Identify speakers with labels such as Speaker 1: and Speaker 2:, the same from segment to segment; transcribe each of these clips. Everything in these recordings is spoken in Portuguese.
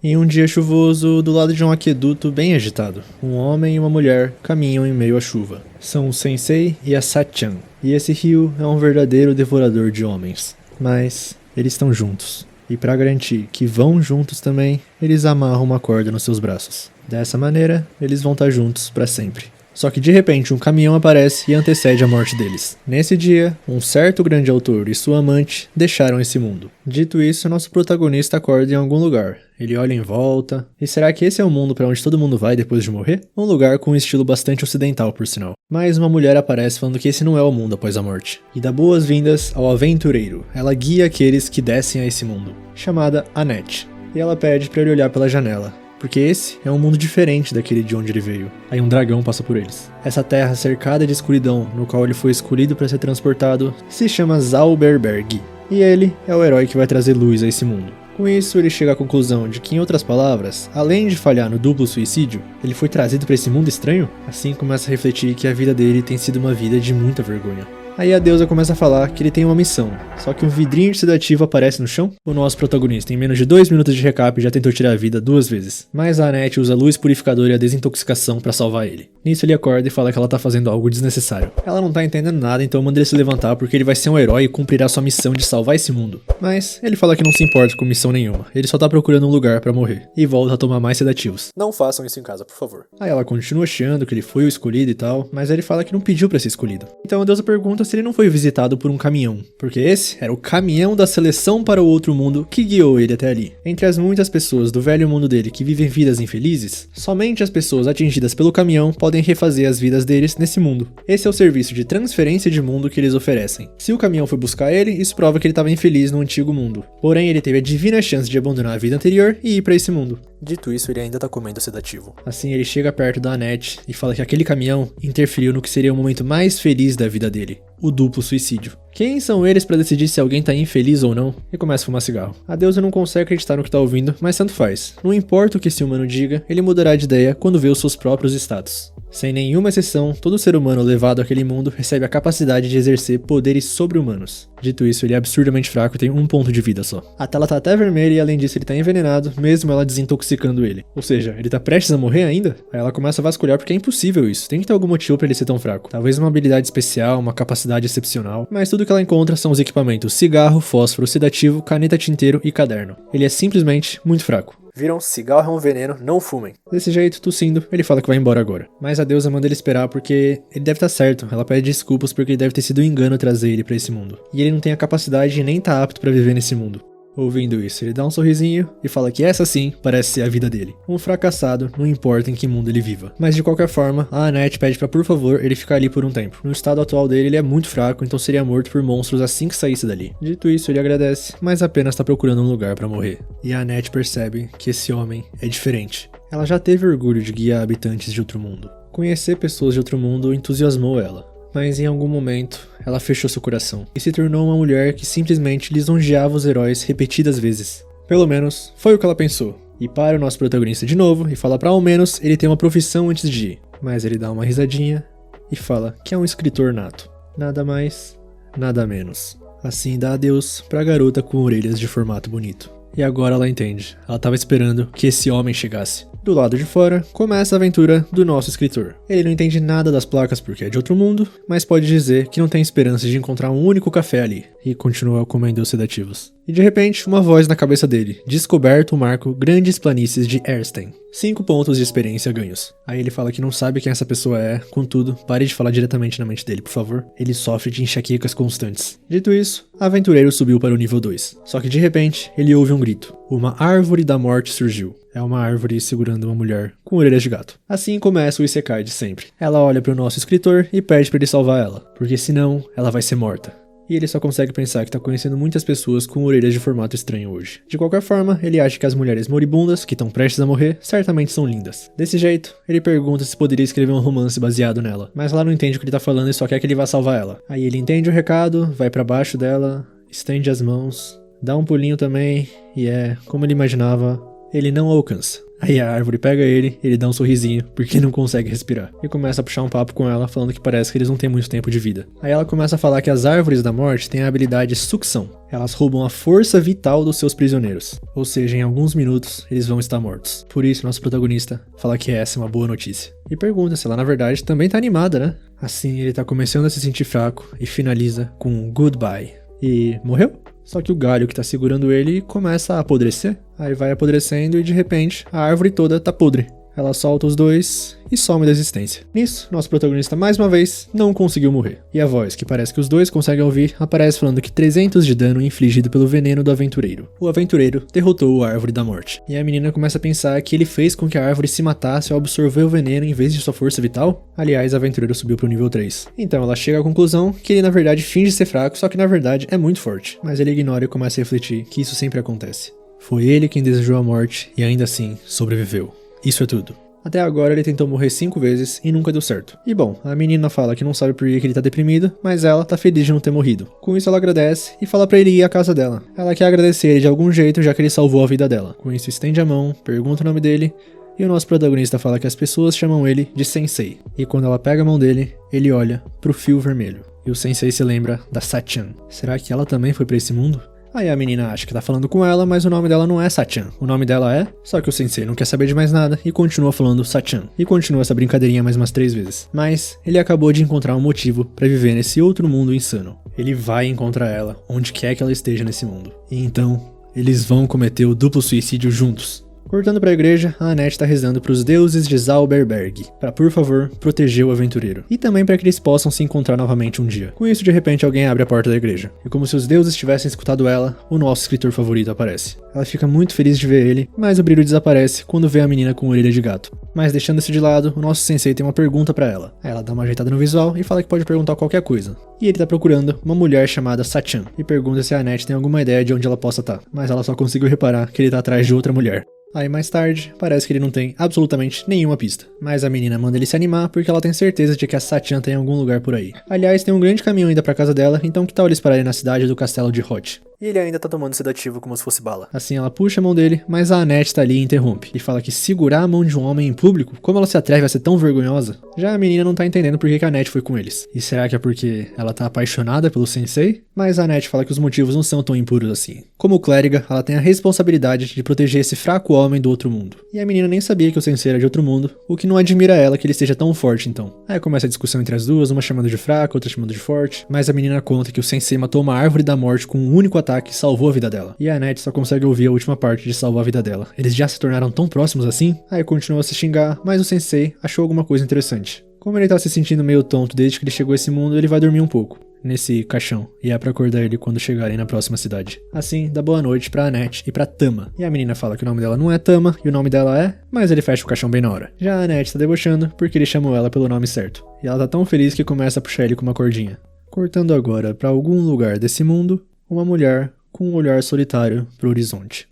Speaker 1: Em um dia chuvoso, do lado de um aqueduto bem agitado, um homem e uma mulher caminham em meio à chuva. São o Sensei e a Sachan, e esse rio é um verdadeiro devorador de homens. Mas eles estão juntos, e para garantir que vão juntos também, eles amarram uma corda nos seus braços. Dessa maneira, eles vão estar juntos para sempre. Só que de repente um caminhão aparece e antecede a morte deles. Nesse dia, um certo grande autor e sua amante deixaram esse mundo. Dito isso, nosso protagonista acorda em algum lugar. Ele olha em volta. E será que esse é o mundo para onde todo mundo vai depois de morrer? Um lugar com um estilo bastante ocidental, por sinal. Mas uma mulher aparece falando que esse não é o mundo após a morte. E dá boas-vindas ao aventureiro. Ela guia aqueles que descem a esse mundo. Chamada Annette. E ela pede para ele olhar pela janela. Porque esse é um mundo diferente daquele de onde ele veio. Aí um dragão passa por eles. Essa terra cercada de escuridão, no qual ele foi escolhido para ser transportado, se chama Zauberberg. E ele é o herói que vai trazer luz a esse mundo. Com isso, ele chega à conclusão de que, em outras palavras, além de falhar no duplo suicídio, ele foi trazido para esse mundo estranho? Assim começa a refletir que a vida dele tem sido uma vida de muita vergonha. Aí a deusa começa a falar que ele tem uma missão, só que um vidrinho de sedativo aparece no chão. O nosso protagonista, em menos de 2 minutos de recap, já tentou tirar a vida 2 vezes, mas a Annette usa a luz purificadora e a desintoxicação pra salvar ele. Nisso ele acorda e fala que ela tá fazendo algo desnecessário. Ela não tá entendendo nada, então manda ele se levantar porque ele vai ser um herói e cumprirá sua missão de salvar esse mundo. Mas ele fala que não se importa com missão nenhuma, ele só tá procurando um lugar pra morrer, e volta a tomar mais sedativos. Não façam isso em casa, por favor. Aí ela continua achando que ele foi o escolhido e tal, mas ele fala que não pediu pra ser escolhido. Então a deusa pergunta se ele não foi visitado por um caminhão, porque esse era o caminhão da seleção para o outro mundo que guiou ele até ali. Entre as muitas pessoas do velho mundo dele que vivem vidas infelizes, somente as pessoas atingidas pelo caminhão podem refazer as vidas deles nesse mundo. Esse é o serviço de transferência de mundo que eles oferecem. Se o caminhão foi buscar ele, isso prova que ele estava infeliz no antigo mundo. Porém, ele teve a divina chance de abandonar a vida anterior e ir para esse mundo. Dito isso, ele ainda tá comendo sedativo. Assim, ele chega perto da Annette e fala que aquele caminhão interferiu no que seria o momento mais feliz da vida dele, o duplo suicídio. Quem são eles pra decidir se alguém tá infeliz ou não? E começa a fumar cigarro. A deusa não consegue acreditar no que tá ouvindo, mas tanto faz. Não importa o que esse humano diga, ele mudará de ideia quando vê os seus próprios status. Sem nenhuma exceção, todo ser humano levado àquele mundo recebe a capacidade de exercer poderes sobre-humanos. Dito isso, ele é absurdamente fraco e tem 1 ponto de vida só. A tela tá até vermelha e além disso ele tá envenenado, mesmo ela desintoxicando ele. Ou seja, ele tá prestes a morrer ainda? Aí ela começa a vasculhar porque é impossível isso, tem que ter algum motivo pra ele ser tão fraco. Talvez uma habilidade especial, uma capacidade excepcional, mas tudo que ela encontra são os equipamentos cigarro, fósforo, sedativo, caneta tinteiro e caderno. Ele é simplesmente muito fraco. Viram, cigarro é um veneno, não fumem. Desse jeito, tossindo, ele fala que vai embora agora. Mas a deusa manda ele esperar porque ele deve estar certo. Ela pede desculpas porque deve ter sido um engano trazer ele pra esse mundo. E ele não tem a capacidade e nem tá apto pra viver nesse mundo. Ouvindo isso, ele dá um sorrisinho e fala que essa sim parece ser a vida dele. Um fracassado, não importa em que mundo ele viva. Mas de qualquer forma, a Annette pede pra por favor ele ficar ali por um tempo. No estado atual dele, ele é muito fraco, então seria morto por monstros assim que saísse dali. Dito isso, ele agradece, mas apenas tá procurando um lugar pra morrer. E a Annette percebe que esse homem é diferente. Ela já teve orgulho de guiar habitantes de outro mundo. Conhecer pessoas de outro mundo entusiasmou ela. Mas em algum momento, ela fechou seu coração e se tornou uma mulher que simplesmente lisonjeava os heróis repetidas vezes. Pelo menos, foi o que ela pensou. E para o nosso protagonista de novo e fala pra ao menos ele ter uma profissão antes de ir. Mas ele dá uma risadinha e fala que é um escritor nato. Nada mais, nada menos. Assim dá adeus pra garota com orelhas de formato bonito. E agora ela entende. Ela estava esperando que esse homem chegasse. Do lado de fora, começa a aventura do nosso escritor. Ele não entende nada das placas porque é de outro mundo, mas pode dizer que não tem esperança de encontrar um único café ali, e continua comendo os sedativos. E de repente, uma voz na cabeça dele. Descoberto o marco Grandes Planícies de Erstein. 5 pontos de experiência ganhos. Aí ele fala que não sabe quem essa pessoa é, contudo, pare de falar diretamente na mente dele, por favor. Ele sofre de enxaquecas constantes. Dito isso, o aventureiro subiu para o nível 2. Só que de repente, ele ouve um grito. Uma árvore da morte surgiu. É uma árvore segurando uma mulher com orelhas de gato. Assim começa o Isekai de sempre. Ela olha para o nosso escritor e pede para ele salvar ela, porque senão ela vai ser morta. E ele só consegue pensar que tá conhecendo muitas pessoas com orelhas de formato estranho hoje. De qualquer forma, ele acha que as mulheres moribundas, que estão prestes a morrer, certamente são lindas. Desse jeito, ele pergunta se poderia escrever um romance baseado nela, mas ela não entende o que ele tá falando e só quer que ele vá salvar ela. Aí ele entende o recado, vai para baixo dela, estende as mãos, dá um pulinho também, e como ele imaginava, ele não a alcança. Aí a árvore pega ele dá um sorrisinho, porque não consegue respirar. E começa a puxar um papo com ela, falando que parece que eles não têm muito tempo de vida. Aí ela começa a falar que as árvores da morte têm a habilidade sucção. Elas roubam a força vital dos seus prisioneiros. Ou seja, em alguns minutos, eles vão estar mortos. Por isso, nosso protagonista fala que essa é uma boa notícia. E pergunta se ela, na verdade, também tá animada, né? Assim, ele tá começando a se sentir fraco e finaliza com um goodbye. E morreu? Só que o galho que tá segurando ele começa a apodrecer. Aí vai apodrecendo e de repente a árvore toda tá podre. Ela solta os dois e some da existência. Nisso, nosso protagonista mais uma vez não conseguiu morrer. E a voz, que parece que os dois conseguem ouvir, aparece falando que 300 de dano infligido pelo veneno do aventureiro. O aventureiro derrotou a árvore da morte. E a menina começa a pensar que ele fez com que a árvore se matasse ao absorver o veneno em vez de sua força vital. Aliás, o aventureiro subiu pro nível 3. Então ela chega à conclusão que ele na verdade finge ser fraco, só que na verdade é muito forte. Mas ele ignora e começa a refletir que isso sempre acontece. Foi ele quem desejou a morte e ainda assim sobreviveu. Isso é tudo. Até agora ele tentou morrer 5 vezes e nunca deu certo. E bom, a menina fala que não sabe por que ele tá deprimido, mas ela tá feliz de não ter morrido. Com isso ela agradece e fala pra ele ir à casa dela. Ela quer agradecer ele de algum jeito, já que ele salvou a vida dela. Com isso estende a mão, pergunta o nome dele, e o nosso protagonista fala que as pessoas chamam ele de Sensei. E quando ela pega a mão dele, ele olha pro fio vermelho. E o Sensei se lembra da Sachan. Será que ela também foi pra esse mundo? Aí a menina acha que tá falando com ela, mas o nome dela não é Sachan. O nome dela é... Só que o Sensei não quer saber de mais nada e continua falando Sachan. E continua essa brincadeirinha mais umas 3 vezes. Mas ele acabou de encontrar um motivo pra viver nesse outro mundo insano. Ele vai encontrar ela, onde quer que ela esteja nesse mundo. E então, eles vão cometer o duplo suicídio juntos. Cortando pra igreja, a Annette tá rezando pros deuses de Zauberberg, pra por favor, proteger o aventureiro. E também pra que eles possam se encontrar novamente um dia. Com isso, de repente, alguém abre a porta da igreja. E como se os deuses tivessem escutado ela, o nosso escritor favorito aparece. Ela fica muito feliz de ver ele, mas o brilho desaparece quando vê a menina com orelha de gato. Mas deixando isso de lado, o nosso sensei tem uma pergunta pra ela. Aí ela dá uma ajeitada no visual e fala que pode perguntar qualquer coisa. E ele tá procurando uma mulher chamada Sachan. E pergunta se a Annette tem alguma ideia de onde ela possa estar. Mas ela só conseguiu reparar que ele tá atrás de outra mulher. Aí mais tarde, parece que ele não tem absolutamente nenhuma pista. Mas a menina manda ele se animar porque ela tem certeza de que a Sachan tem em algum lugar por aí. Aliás, tem um grande caminho ainda pra casa dela, então que tal eles pararem na cidade do castelo de Hot? E ele ainda tá tomando sedativo como se fosse bala. Assim ela puxa a mão dele, mas a Annette tá ali e interrompe. E fala que segurar a mão de um homem em público? Como ela se atreve a ser tão vergonhosa? Já a menina não tá entendendo por que a Annette foi com eles. E será que é porque ela tá apaixonada pelo sensei? Mas a Annette fala que os motivos não são tão impuros assim. Como clériga, ela tem a responsabilidade de proteger esse fraco homem do outro mundo. E a menina nem sabia que o sensei era de outro mundo, o que não admira ela que ele esteja tão forte então. Aí começa a discussão entre as duas, uma chamando de fraca, outra chamando de forte. Mas a menina conta que o sensei matou uma árvore da morte com um único ataque e salvou a vida dela. E a Annette só consegue ouvir a última parte de salvar a vida dela. Eles já se tornaram tão próximos assim? Aí continua a se xingar, mas o sensei achou alguma coisa interessante. Como ele tá se sentindo meio tonto desde que ele chegou a esse mundo, ele vai dormir um pouco nesse caixão, e é pra acordar ele quando chegarem na próxima cidade. Assim, dá boa noite pra Annette e pra Tama. E a menina fala que o nome dela não é Tama, e o nome dela é... Mas ele fecha o caixão bem na hora. Já a Annette tá debochando, porque ele chamou ela pelo nome certo. E ela tá tão feliz que começa a puxar ele com uma cordinha. Cortando agora pra algum lugar desse mundo, uma mulher com um olhar solitário pro horizonte.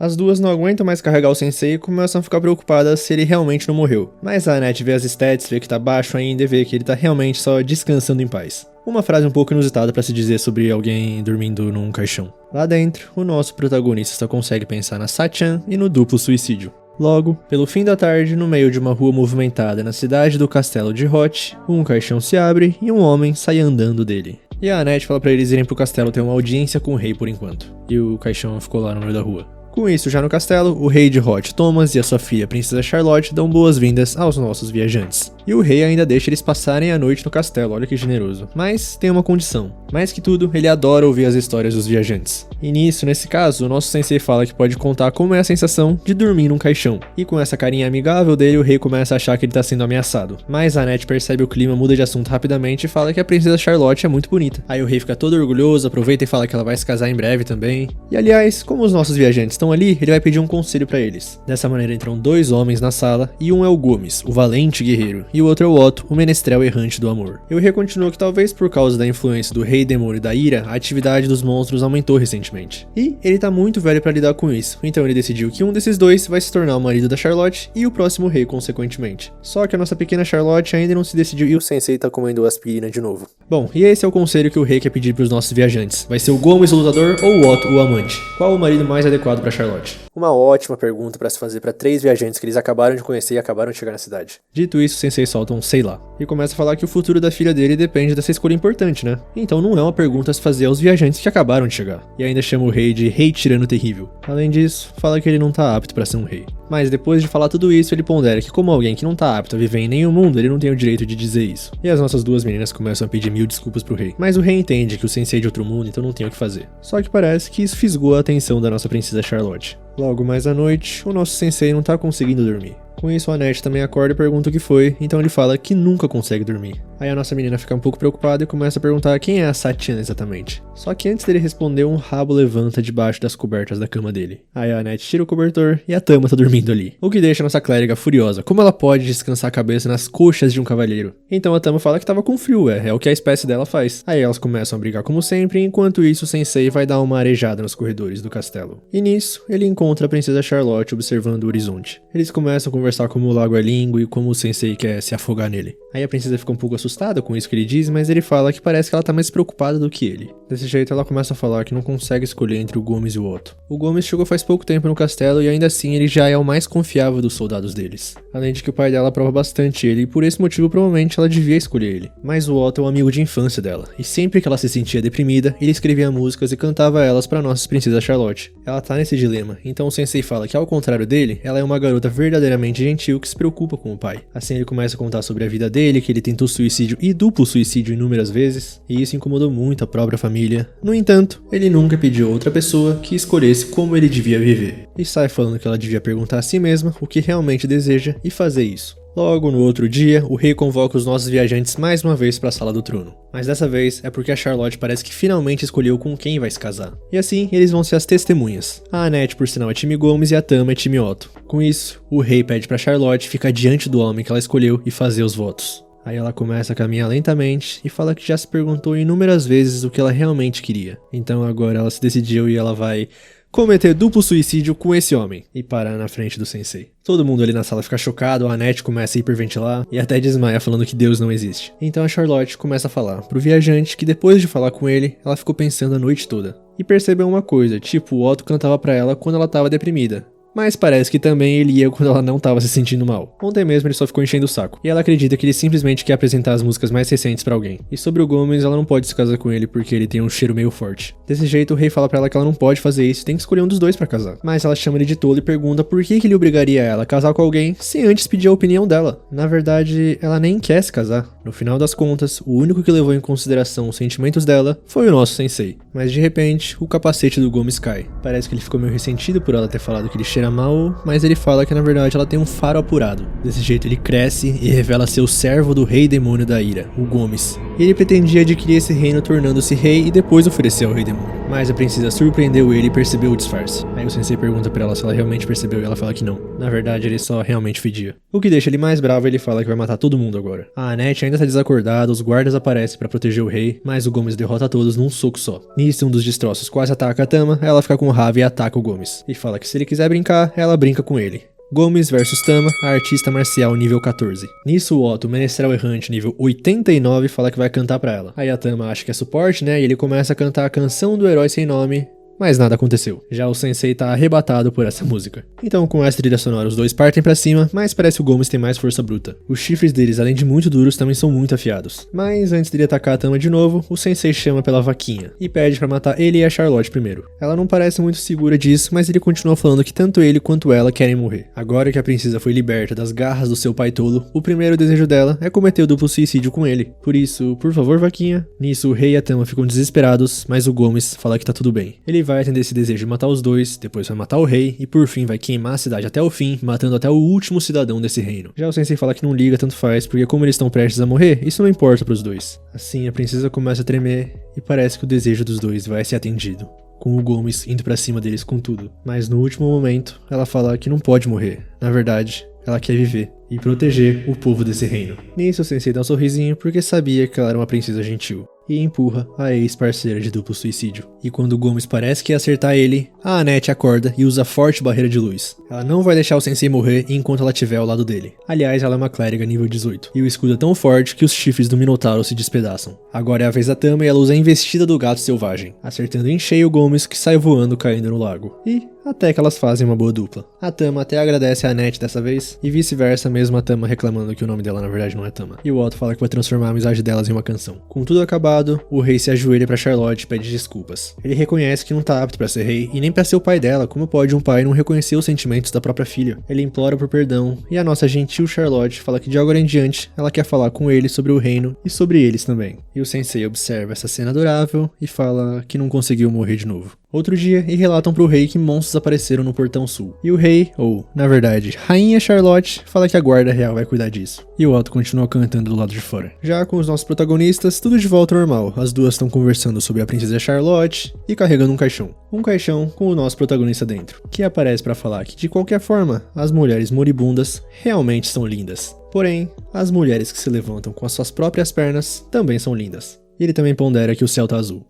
Speaker 1: As duas não aguentam mais carregar o sensei e começam a ficar preocupadas se ele realmente não morreu. Mas a Annette vê as stats, vê que tá baixo ainda e vê que ele tá realmente só descansando em paz. Uma frase um pouco inusitada pra se dizer sobre alguém dormindo num caixão. Lá dentro, o nosso protagonista só consegue pensar na Sachan e no duplo suicídio. Logo, pelo fim da tarde, no meio de uma rua movimentada na cidade do castelo de Hot, um caixão se abre e um homem sai andando dele. E a Annette fala pra eles irem pro castelo ter uma audiência com o rei por enquanto. E o caixão ficou lá no meio da rua. Com isso, já no castelo, o rei de Hot, Thomas, e a sua filha, a princesa Charlotte, dão boas-vindas aos nossos viajantes. E o rei ainda deixa eles passarem a noite no castelo, olha que generoso. Mas tem uma condição. Mais que tudo, ele adora ouvir as histórias dos viajantes. E nisso, nesse caso, o nosso sensei fala que pode contar como é a sensação de dormir num caixão. E com essa carinha amigável dele, o rei começa a achar que ele tá sendo ameaçado. Mas a Annette percebe o clima, muda de assunto rapidamente e fala que a princesa Charlotte é muito bonita. Aí o rei fica todo orgulhoso, aproveita e fala que ela vai se casar em breve também. E aliás, como os nossos viajantes estão ali, ele vai pedir um conselho pra eles. Dessa maneira entram 2 homens na sala, e um é o Gomes, o valente guerreiro, e e o outro é o Otto, o menestrel errante do amor. E o Rei continuou que talvez por causa da influência do Rei Demônio da Ira, a atividade dos monstros aumentou recentemente. E ele tá muito velho pra lidar com isso, então ele decidiu que um desses dois vai se tornar o marido da Charlotte e o próximo rei consequentemente. Só que a nossa pequena Charlotte ainda não se decidiu e o sensei tá comendo aspirina de novo. Bom, e esse é o conselho que o rei quer pedir pros nossos viajantes. Vai ser o Gomes o lutador ou o Otto o amante? Qual o marido mais adequado pra Charlotte? Uma ótima pergunta pra se fazer pra 3 viajantes que eles acabaram de conhecer e acabaram de chegar na cidade. Dito isso, o sensei solta um sei lá e começa a falar que o futuro da filha dele depende dessa escolha importante, né? Então não é uma pergunta a se fazer aos viajantes que acabaram de chegar. E ainda chama o rei de Rei Tirano Terrível. Além disso, fala que ele não tá apto pra ser um rei. Mas depois de falar tudo isso, ele pondera que como alguém que não tá apto a viver em nenhum mundo, ele não tem o direito de dizer isso. E as nossas 2 meninas começam a pedir 1000 desculpas pro rei. Mas o rei entende que o sensei é de outro mundo, então não tem o que fazer. Só que parece que isso fisgou a atenção da nossa princesa Charlotte. Logo mais à noite, o nosso sensei não tá conseguindo dormir. Com isso, a Annette também acorda e pergunta o que foi, então ele fala que nunca consegue dormir. Aí a nossa menina fica um pouco preocupada e começa a perguntar quem é a Satyan exatamente. Só que antes dele responder, um rabo levanta debaixo das cobertas da cama dele. Aí a Annette tira o cobertor e a Tama tá dormindo ali. O que deixa a nossa clériga furiosa. Como ela pode descansar a cabeça nas coxas de um cavalheiro? Então a Tama fala que tava com frio, é o que a espécie dela faz. Aí elas começam a brigar como sempre, e enquanto isso o sensei vai dar uma arejada nos corredores do castelo. E nisso, ele encontra a princesa Charlotte observando o horizonte. Eles começam a conversar como o lago é lindo e como o sensei quer se afogar nele. Aí a princesa fica um pouco assustada com isso que ele diz, mas ele fala que parece que ela tá mais preocupada do que ele. Desse jeito ela começa a falar que não consegue escolher entre o Gomes e o Otto. O Gomes chegou faz pouco tempo no castelo e ainda assim ele já é o mais confiável dos soldados deles. Além de que o pai dela aprova bastante ele e por esse motivo provavelmente ela devia escolher ele. Mas o Otto é um amigo de infância dela, e sempre que ela se sentia deprimida, ele escrevia músicas e cantava elas pra nossa princesa Charlotte. Ela tá nesse dilema, então o sensei fala que ao contrário dele, ela é uma garota verdadeiramente gentil que se preocupa com o pai. Assim ele começa a contar sobre a vida dele, que ele tentou suicídio e duplo suicídio inúmeras vezes, e isso incomodou muito a própria família. No entanto, ele nunca pediu a outra pessoa que escolhesse como ele devia viver. E sai falando que ela devia perguntar a si mesma o que realmente deseja e fazer isso. Logo no outro dia, o rei convoca os nossos viajantes mais uma vez para a sala do trono. Mas dessa vez é porque a Charlotte parece que finalmente escolheu com quem vai se casar. E assim, eles vão ser as testemunhas. A Annette, por sinal, é time Gomes e a Tama é time Otto. Com isso, o rei pede para Charlotte ficar diante do homem que ela escolheu e fazer os votos. Aí ela começa a caminhar lentamente e fala que já se perguntou inúmeras vezes o que ela realmente queria. Então agora ela se decidiu e ela vai cometer duplo suicídio com esse homem e parar na frente do sensei. Todo mundo ali na sala fica chocado, a Annette começa a hiperventilar e até desmaia falando que Deus não existe. Então a Charlotte começa a falar pro viajante que depois de falar com ele, ela ficou pensando a noite toda. E percebeu uma coisa, tipo, o Otto cantava pra ela quando ela tava deprimida. Mas parece que também ele ia quando ela não tava se sentindo mal. Ontem mesmo ele só ficou enchendo o saco. E ela acredita que ele simplesmente quer apresentar as músicas mais recentes pra alguém. E sobre o Gomes, ela não pode se casar com ele porque ele tem um cheiro meio forte. Desse jeito, o rei fala pra ela que ela não pode fazer isso e tem que escolher um dos dois pra casar. Mas ela chama ele de tolo e pergunta por que ele obrigaria ela a casar com alguém sem antes pedir a opinião dela. Na verdade, ela nem quer se casar. No final das contas, o único que levou em consideração os sentimentos dela foi o nosso sensei. Mas de repente, o capacete do Gomes cai. Parece que ele ficou meio ressentido por ela ter falado que ele cheira mal, mas ele fala que na verdade ela tem um faro apurado. Desse jeito ele cresce e revela ser o servo do rei demônio da ira, o Gomes. Ele pretendia adquirir esse reino tornando-se rei e depois oferecer ao rei demônio. Mas a princesa surpreendeu ele e percebeu o disfarce. Aí o sensei pergunta pra ela se ela realmente percebeu e ela fala que não. Na verdade ele só realmente fedia. O que deixa ele mais bravo é ele fala que vai matar todo mundo agora. A Annette ainda tá desacordada, os guardas aparecem pra proteger o rei, mas o Gomes derrota todos num soco só. Nisso um dos destroços quase ataca a Tama, ela fica com raiva e ataca o Gomes. E fala que se ele quiser brincar, ela brinca com ele. Gomes versus Tama, a artista marcial nível 14. Nisso o Otto, o menestrel errante nível 89, fala que vai cantar pra ela. Aí a Tama acha que é suporte, né, e ele começa a cantar a canção do herói sem nome, mas nada aconteceu. Já o sensei tá arrebatado por essa música. Então com essa trilha sonora os dois partem pra cima, mas parece que o Gomes tem mais força bruta. Os chifres deles, além de muito duros, também são muito afiados. Mas antes dele atacar a Tama de novo, o sensei chama pela vaquinha e pede pra matar ele e a Charlotte primeiro. Ela não parece muito segura disso, mas ele continua falando que tanto ele quanto ela querem morrer. Agora que a princesa foi liberta das garras do seu pai tolo, o primeiro desejo dela é cometer o duplo suicídio com ele. Por isso, por favor, vaquinha. Nisso o rei e a Tama ficam desesperados, mas o Gomes fala que tá tudo bem. Ele vai atender esse desejo de matar os dois, depois vai matar o rei e por fim vai queimar a cidade até o fim, matando até o último cidadão desse reino. Já o sensei fala que não liga, tanto faz, porque como eles estão prestes a morrer, isso não importa pros dois. Assim, a princesa começa a tremer e parece que o desejo dos dois vai ser atendido, com o Gomes indo pra cima deles com tudo. Mas no último momento, ela fala que não pode morrer. Na verdade, ela quer viver e proteger o povo desse reino. Nisso, o sensei dá um sorrisinho porque sabia que ela era uma princesa gentil e empurra a ex-parceira de duplo suicídio. E quando o Gomes parece que ia acertar ele, a Annette acorda e usa forte barreira de luz. Ela não vai deixar o sensei morrer enquanto ela estiver ao lado dele. Aliás, ela é uma clériga nível 18. E o escudo é tão forte que os chifres do Minotauro se despedaçam. Agora é a vez da Tama e ela usa a investida do gato selvagem, acertando em cheio o Gomes, que sai voando caindo no lago. E até que elas fazem uma boa dupla. A Tama até agradece a Annette dessa vez, e vice-versa, mesmo a Tama reclamando que o nome dela na verdade não é Tama. E o Otto fala que vai transformar a amizade delas em uma canção. Com tudo acabado, o rei se ajoelha pra Charlotte e pede desculpas. Ele reconhece que não tá apto pra ser rei e nem pra ser o pai dela, como pode um pai não reconhecer os sentimentos da própria filha. Ele implora por perdão, e a nossa gentil Charlotte fala que de agora em diante ela quer falar com ele sobre o reino e sobre eles também. E o sensei observa essa cena adorável e fala que não conseguiu morrer de novo. Outro dia, e relatam pro rei que monstros apareceram no portão sul. E o rei, ou, na verdade, rainha Charlotte, fala que a guarda real vai cuidar disso. E o Otto continua cantando do lado de fora. Já com os nossos protagonistas, tudo de volta ao normal. As duas estão conversando sobre a princesa Charlotte e carregando um caixão. Um caixão com o nosso protagonista dentro, que aparece pra falar que, de qualquer forma, as mulheres moribundas realmente são lindas. Porém, as mulheres que se levantam com as suas próprias pernas também são lindas. E ele também pondera que o céu tá azul.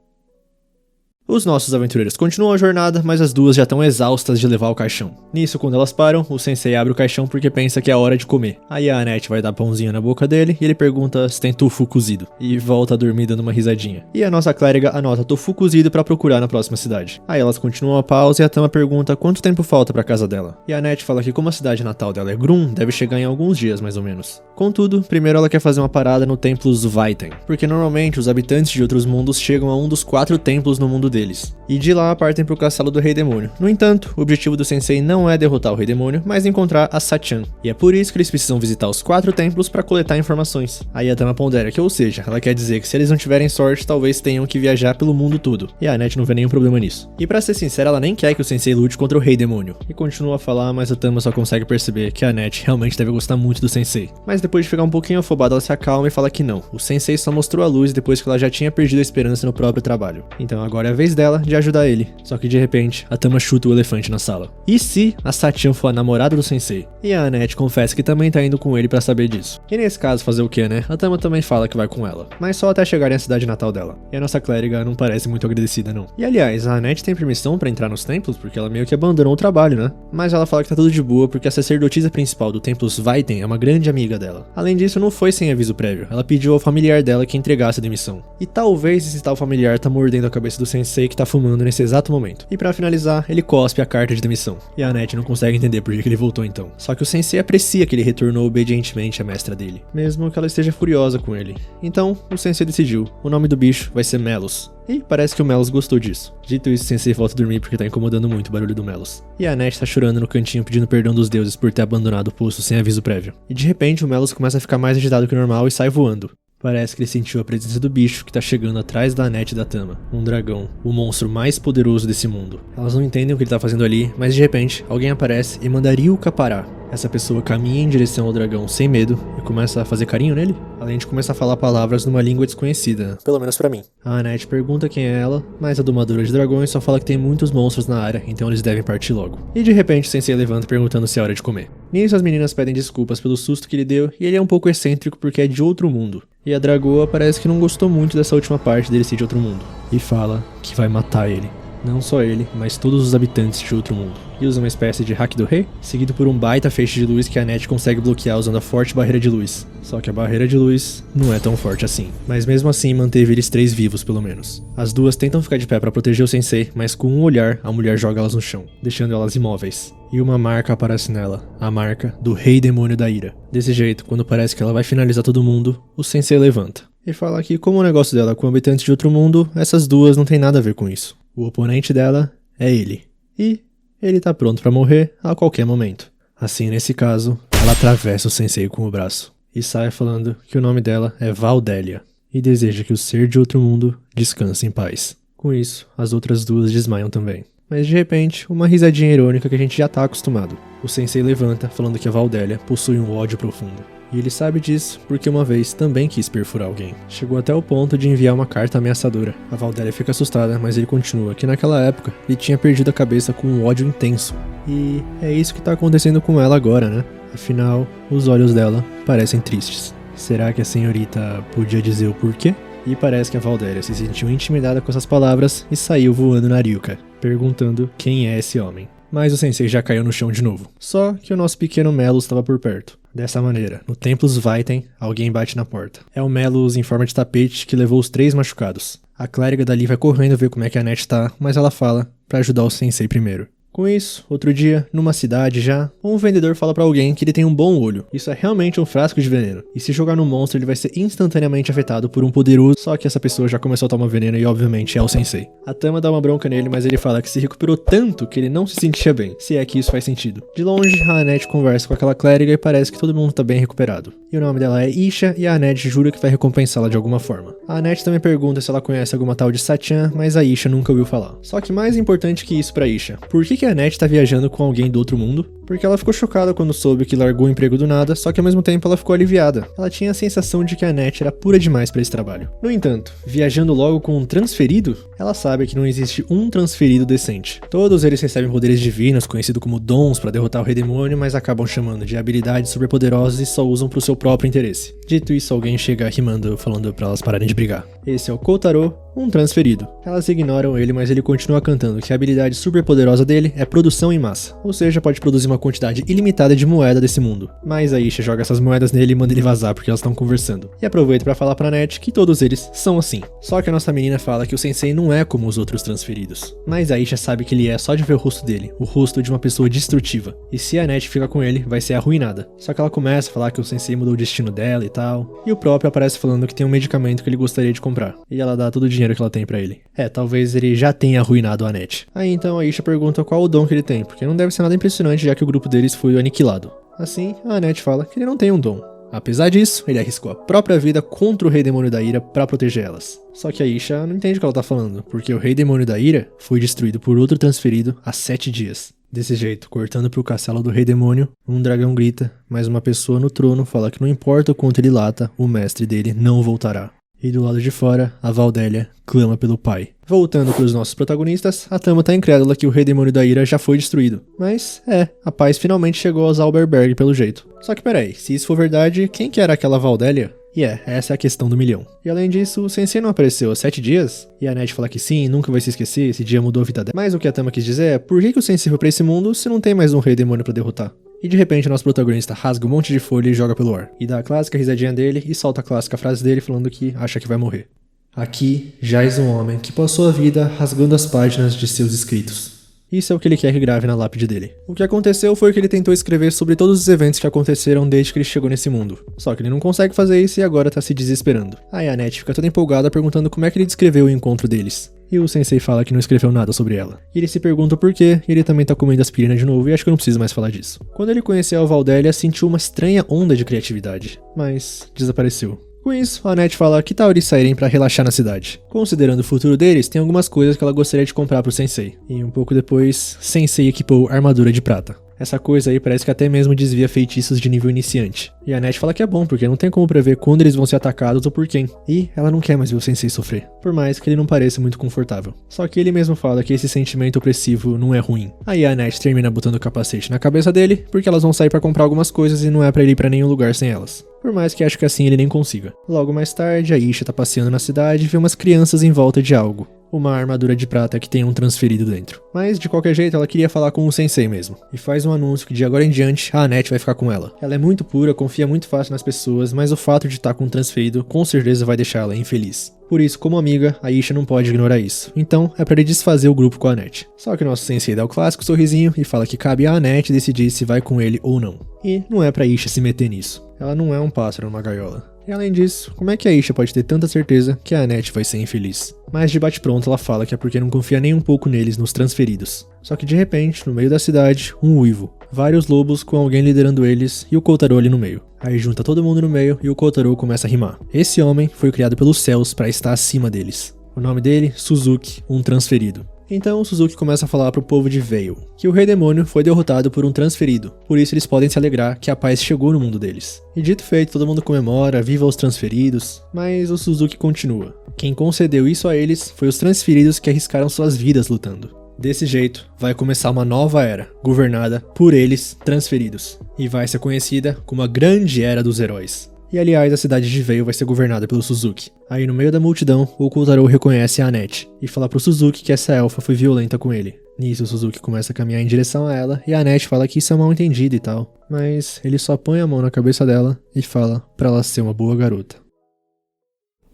Speaker 1: Os nossos aventureiros continuam a jornada, mas as duas já estão exaustas de levar o caixão. Nisso, quando elas param, o sensei abre o caixão porque pensa que é hora de comer. Aí a Annette vai dar pãozinho na boca dele e ele pergunta se tem tofu cozido. E volta a dormir dando uma risadinha. E a nossa clériga anota tofu cozido pra procurar na próxima cidade. Aí elas continuam a pausa e a Tama pergunta quanto tempo falta pra casa dela. E a Annette fala que como a cidade natal dela é Grum, deve chegar em alguns dias mais ou menos. Contudo, primeiro ela quer fazer uma parada no templo Zvaiten, porque normalmente os habitantes de outros mundos chegam a um dos 4 templos no mundo deles. E de lá partem pro castelo do Rei Demônio. No entanto, o objetivo do sensei não é derrotar o Rei Demônio, mas encontrar a Sachan. E é por isso que eles precisam visitar os 4 templos pra coletar informações. Aí a Tama pondera que, ou seja, ela quer dizer que se eles não tiverem sorte, talvez tenham que viajar pelo mundo todo. E a Annette não vê nenhum problema nisso. E pra ser sincera, ela nem quer que o sensei lute contra o Rei Demônio. E continua a falar, mas a Tama só consegue perceber que a Annette realmente deve gostar muito do sensei. Mas depois de ficar um pouquinho afobada, ela se acalma e fala que não. O sensei só mostrou a luz depois que ela já tinha perdido a esperança no próprio trabalho. Então agora é a vez dela de ajudar ele. Só que de repente, a Tama chuta o elefante na sala. E se a Sachan for a namorada do sensei? E a Annette confessa que também tá indo com ele pra saber disso. E nesse caso, fazer o que, né? A Tama também fala que vai com ela. Mas só até chegarem à cidade natal dela. E a nossa clériga não parece muito agradecida, não. E aliás, a Annette tem permissão pra entrar nos templos porque ela meio que abandonou o trabalho, né? Mas ela fala que tá tudo de boa porque a sacerdotisa principal do templo Zvaiten é uma grande amiga dela. Além disso, não foi sem aviso prévio. Ela pediu ao familiar dela que entregasse a demissão. E talvez esse tal familiar tá mordendo a cabeça do sensei que tá fumando nesse exato momento. E pra finalizar, ele cospe a carta de demissão. E a Annette não consegue entender por que ele voltou então. Só que o sensei aprecia que ele retornou obedientemente à mestra dele, mesmo que ela esteja furiosa com ele. Então, o sensei decidiu. O nome do bicho vai ser Melos. E parece que o Melos gostou disso. Dito isso, o sensei volta a dormir porque tá incomodando muito o barulho do Melos. E a Annette tá chorando no cantinho pedindo perdão dos deuses por ter abandonado o poço sem aviso prévio. E de repente o Melos começa a ficar mais agitado que o normal e sai voando. Parece que ele sentiu a presença do bicho que tá chegando atrás da Annette e da Tama. Um dragão, o monstro mais poderoso desse mundo. Elas não entendem o que ele tá fazendo ali, mas de repente, alguém aparece e manda Ryuka parar. Essa pessoa caminha em direção ao dragão sem medo e começa a fazer carinho nele, além de começar a falar palavras numa língua desconhecida, pelo menos pra mim. A Annette pergunta quem é ela, mas a domadora de dragões só fala que tem muitos monstros na área, então eles devem partir logo. E de repente o sensei levanta perguntando se é hora de comer. Nisso as meninas pedem desculpas pelo susto que ele deu e ele é um pouco excêntrico porque é de outro mundo. E a dragoa parece que não gostou muito dessa última parte dele ser de outro mundo, e fala que vai matar ele. Não só ele, mas todos os habitantes de outro mundo. E usa uma espécie de hack do rei, seguido por um baita feixe de luz que a Annette consegue bloquear usando a forte barreira de luz. Só que a barreira de luz não é tão forte assim. Mas mesmo assim manteve eles 3 vivos pelo menos. As duas tentam ficar de pé pra proteger o sensei, mas com um olhar, a mulher joga elas no chão, deixando elas imóveis. E uma marca aparece nela, a marca do Rei Demônio da Ira. Desse jeito, quando parece que ela vai finalizar todo mundo, o sensei levanta. E fala que como o negócio dela com habitantes de outro mundo, essas duas não tem nada a ver com isso. O oponente dela é ele. E ele tá pronto pra morrer a qualquer momento. Assim, nesse caso, ela atravessa o sensei com o braço. E sai falando que o nome dela é Valdélia. E deseja que o ser de outro mundo descanse em paz. Com isso, as outras duas desmaiam também. Mas de repente, uma risadinha irônica que a gente já tá acostumado. O sensei levanta falando que a Valdélia possui um ódio profundo. E ele sabe disso porque uma vez também quis perfurar alguém. Chegou até o ponto de enviar uma carta ameaçadora. A Valdélia fica assustada, mas ele continua que naquela época ele tinha perdido a cabeça com um ódio intenso. E é isso que tá acontecendo com ela agora, né? Afinal, os olhos dela parecem tristes. Será que a senhorita podia dizer o porquê? E parece que a Valdélia se sentiu intimidada com essas palavras e saiu voando na Ryuka, perguntando quem é esse homem. Mas o sensei já caiu no chão de novo. Só que o nosso pequeno Melos estava por perto. Dessa maneira, no Templo Vaiten, alguém bate na porta. É o Melos em forma de tapete que levou os 3 machucados. A clériga dali vai correndo ver como é que a Annette tá, mas ela fala pra ajudar o sensei primeiro. Com isso, outro dia, numa cidade já, um vendedor fala pra alguém que ele tem um bom olho. Isso é realmente um frasco de veneno. E se jogar no monstro, ele vai ser instantaneamente afetado por um poderoso, só que essa pessoa já começou a tomar veneno e obviamente é o sensei. A Tama dá uma bronca nele, mas ele fala que se recuperou tanto que ele não se sentia bem, se é que isso faz sentido. De longe, a Annette conversa com aquela clériga e parece que todo mundo tá bem recuperado. E o nome dela é Isha e a Annette jura que vai recompensá-la de alguma forma. A Annette também pergunta se ela conhece alguma tal de Satchan, mas a Isha nunca ouviu falar. Só que mais importante que isso pra Isha, por que a Annette tá viajando com alguém do outro mundo? Porque ela ficou chocada quando soube que largou o emprego do nada, só que ao mesmo tempo ela ficou aliviada. Ela tinha a sensação de que a Annette era pura demais pra esse trabalho. No entanto, viajando logo com um transferido, ela sabe que não existe um transferido decente. Todos eles recebem poderes divinos, conhecido como dons, pra derrotar o rei demônio, mas acabam chamando de habilidades superpoderosas e só usam pro seu próprio interesse. Dito isso, alguém chega rimando, falando pra elas pararem de brigar. Esse é o Kotaro, um transferido. Elas ignoram ele, mas ele continua cantando que a habilidade superpoderosa dele é produção em massa, ou seja, pode produzir uma quantidade ilimitada de moeda desse mundo. Mas a Isha joga essas moedas nele e manda ele vazar porque elas estão conversando. E aproveita pra falar pra Annette que todos eles são assim. Só que a nossa menina fala que o sensei não é como os outros transferidos. Mas a Isha sabe que ele é só de ver o rosto dele, o rosto de uma pessoa destrutiva. E se a Annette fica com ele, vai ser arruinada. Só que ela começa a falar que o sensei mudou o destino dela e tal. E o próprio aparece falando que tem um medicamento que ele gostaria de comprar. E ela dá todo o dinheiro que ela tem pra ele. Talvez ele já tenha arruinado a Annette. Aí então a Isha pergunta qual o dom que ele tem, porque não deve ser nada impressionante já que o grupo deles foi aniquilado. Assim, a Annette fala que ele não tem um dom. Apesar disso, ele arriscou a própria vida contra o Rei Demônio da Ira pra proteger elas. Só que a Isha não entende o que ela tá falando, porque o Rei Demônio da Ira foi destruído por outro transferido há 7 dias. Desse jeito, cortando pro castelo do Rei Demônio, um dragão grita, mas uma pessoa no trono fala que não importa o quanto ele lata, o mestre dele não voltará. E do lado de fora, a Valdélia clama pelo pai. Voltando para os nossos protagonistas, a Tama tá incrédula que o Rei Demônio da Ira já foi destruído. Mas, a paz finalmente chegou aos Zauberberg pelo jeito. Só que peraí, se isso for verdade, quem que era aquela Valdélia? E essa é a questão do milhão. E além disso, o sensei não apareceu há 7 dias? E a Annette fala que sim, nunca vai se esquecer, esse dia mudou a vida dela. Mas o que a Tama quis dizer é, por que o sensei foi pra esse mundo se não tem mais um Rei Demônio pra derrotar? E de repente nosso protagonista rasga um monte de folha e joga pelo ar. E dá a clássica risadinha dele e solta a clássica frase dele falando que acha que vai morrer. Aqui jaz um homem que passou a vida rasgando as páginas de seus escritos. Isso é o que ele quer que grave na lápide dele. O que aconteceu foi que ele tentou escrever sobre todos os eventos que aconteceram desde que ele chegou nesse mundo. Só que ele não consegue fazer isso e agora tá se desesperando. Aí a Annette fica toda empolgada perguntando como é que ele descreveu o encontro deles. E o sensei fala que não escreveu nada sobre ela. E ele se pergunta o porquê, e ele também tá comendo aspirina de novo, e acho que eu não preciso mais falar disso. Quando ele conheceu a Valdélia, sentiu uma estranha onda de criatividade, mas desapareceu. Com isso, a Annette fala que tal eles saírem pra relaxar na cidade. Considerando o futuro deles, tem algumas coisas que ela gostaria de comprar pro sensei. E um pouco depois, sensei equipou armadura de prata. Essa coisa aí parece que até mesmo desvia feitiços de nível iniciante. E a Annette fala que é bom, porque não tem como prever quando eles vão ser atacados ou por quem. E ela não quer mais ver o sensei sofrer, por mais que ele não pareça muito confortável. Só que ele mesmo fala que esse sentimento opressivo não é ruim. Aí a Annette termina botando o capacete na cabeça dele, porque elas vão sair pra comprar algumas coisas e não é pra ele ir pra nenhum lugar sem elas. Por mais que acho que assim ele nem consiga. Logo mais tarde, a Isha tá passeando na cidade e vê umas crianças em volta de algo. Uma armadura de prata que tem um transferido dentro. Mas, de qualquer jeito, ela queria falar com o sensei mesmo. E faz um anúncio que de agora em diante, a Annette vai ficar com ela. Ela é muito pura, confia muito fácil nas pessoas, mas o fato de estar com um transferido com certeza vai deixar ela infeliz. Por isso, como amiga, a Isha não pode ignorar isso. Então, é pra ele desfazer o grupo com a Annette. Só que o nosso sensei dá o clássico sorrisinho e fala que cabe a Annette decidir se vai com ele ou não. E não é pra Isha se meter nisso. Ela não é um pássaro numa gaiola. E além disso, como é que a Isha pode ter tanta certeza que a Annette vai ser infeliz? Mas de bate-pronto ela fala que é porque não confia nem um pouco neles, nos transferidos. Só que de repente, no meio da cidade, um uivo. Vários lobos com alguém liderando eles e o Kotaro ali no meio. Aí junta todo mundo no meio e o Kotaro começa a rimar. Esse homem foi criado pelos céus para estar acima deles. O nome dele, Suzuki, um transferido. Então o Suzuki começa a falar pro povo de Veil que o Rei Demônio foi derrotado por um transferido, por isso eles podem se alegrar que a paz chegou no mundo deles. E dito feito, todo mundo comemora, viva os transferidos, mas o Suzuki continua. Quem concedeu isso a eles foi os transferidos que arriscaram suas vidas lutando. Desse jeito, vai começar uma nova era, governada por eles, transferidos. e vai ser conhecida como a Grande Era dos Heróis. E aliás, a cidade de Veil vai ser governada pelo Suzuki. Aí no meio da multidão, o Kotaro reconhece a Annette e fala pro Suzuki que essa elfa foi violenta com ele. Nisso o Suzuki começa a caminhar em direção a ela e a Annette fala que isso é mal entendido e tal. Mas ele só põe a mão na cabeça dela e fala pra ela ser uma boa garota.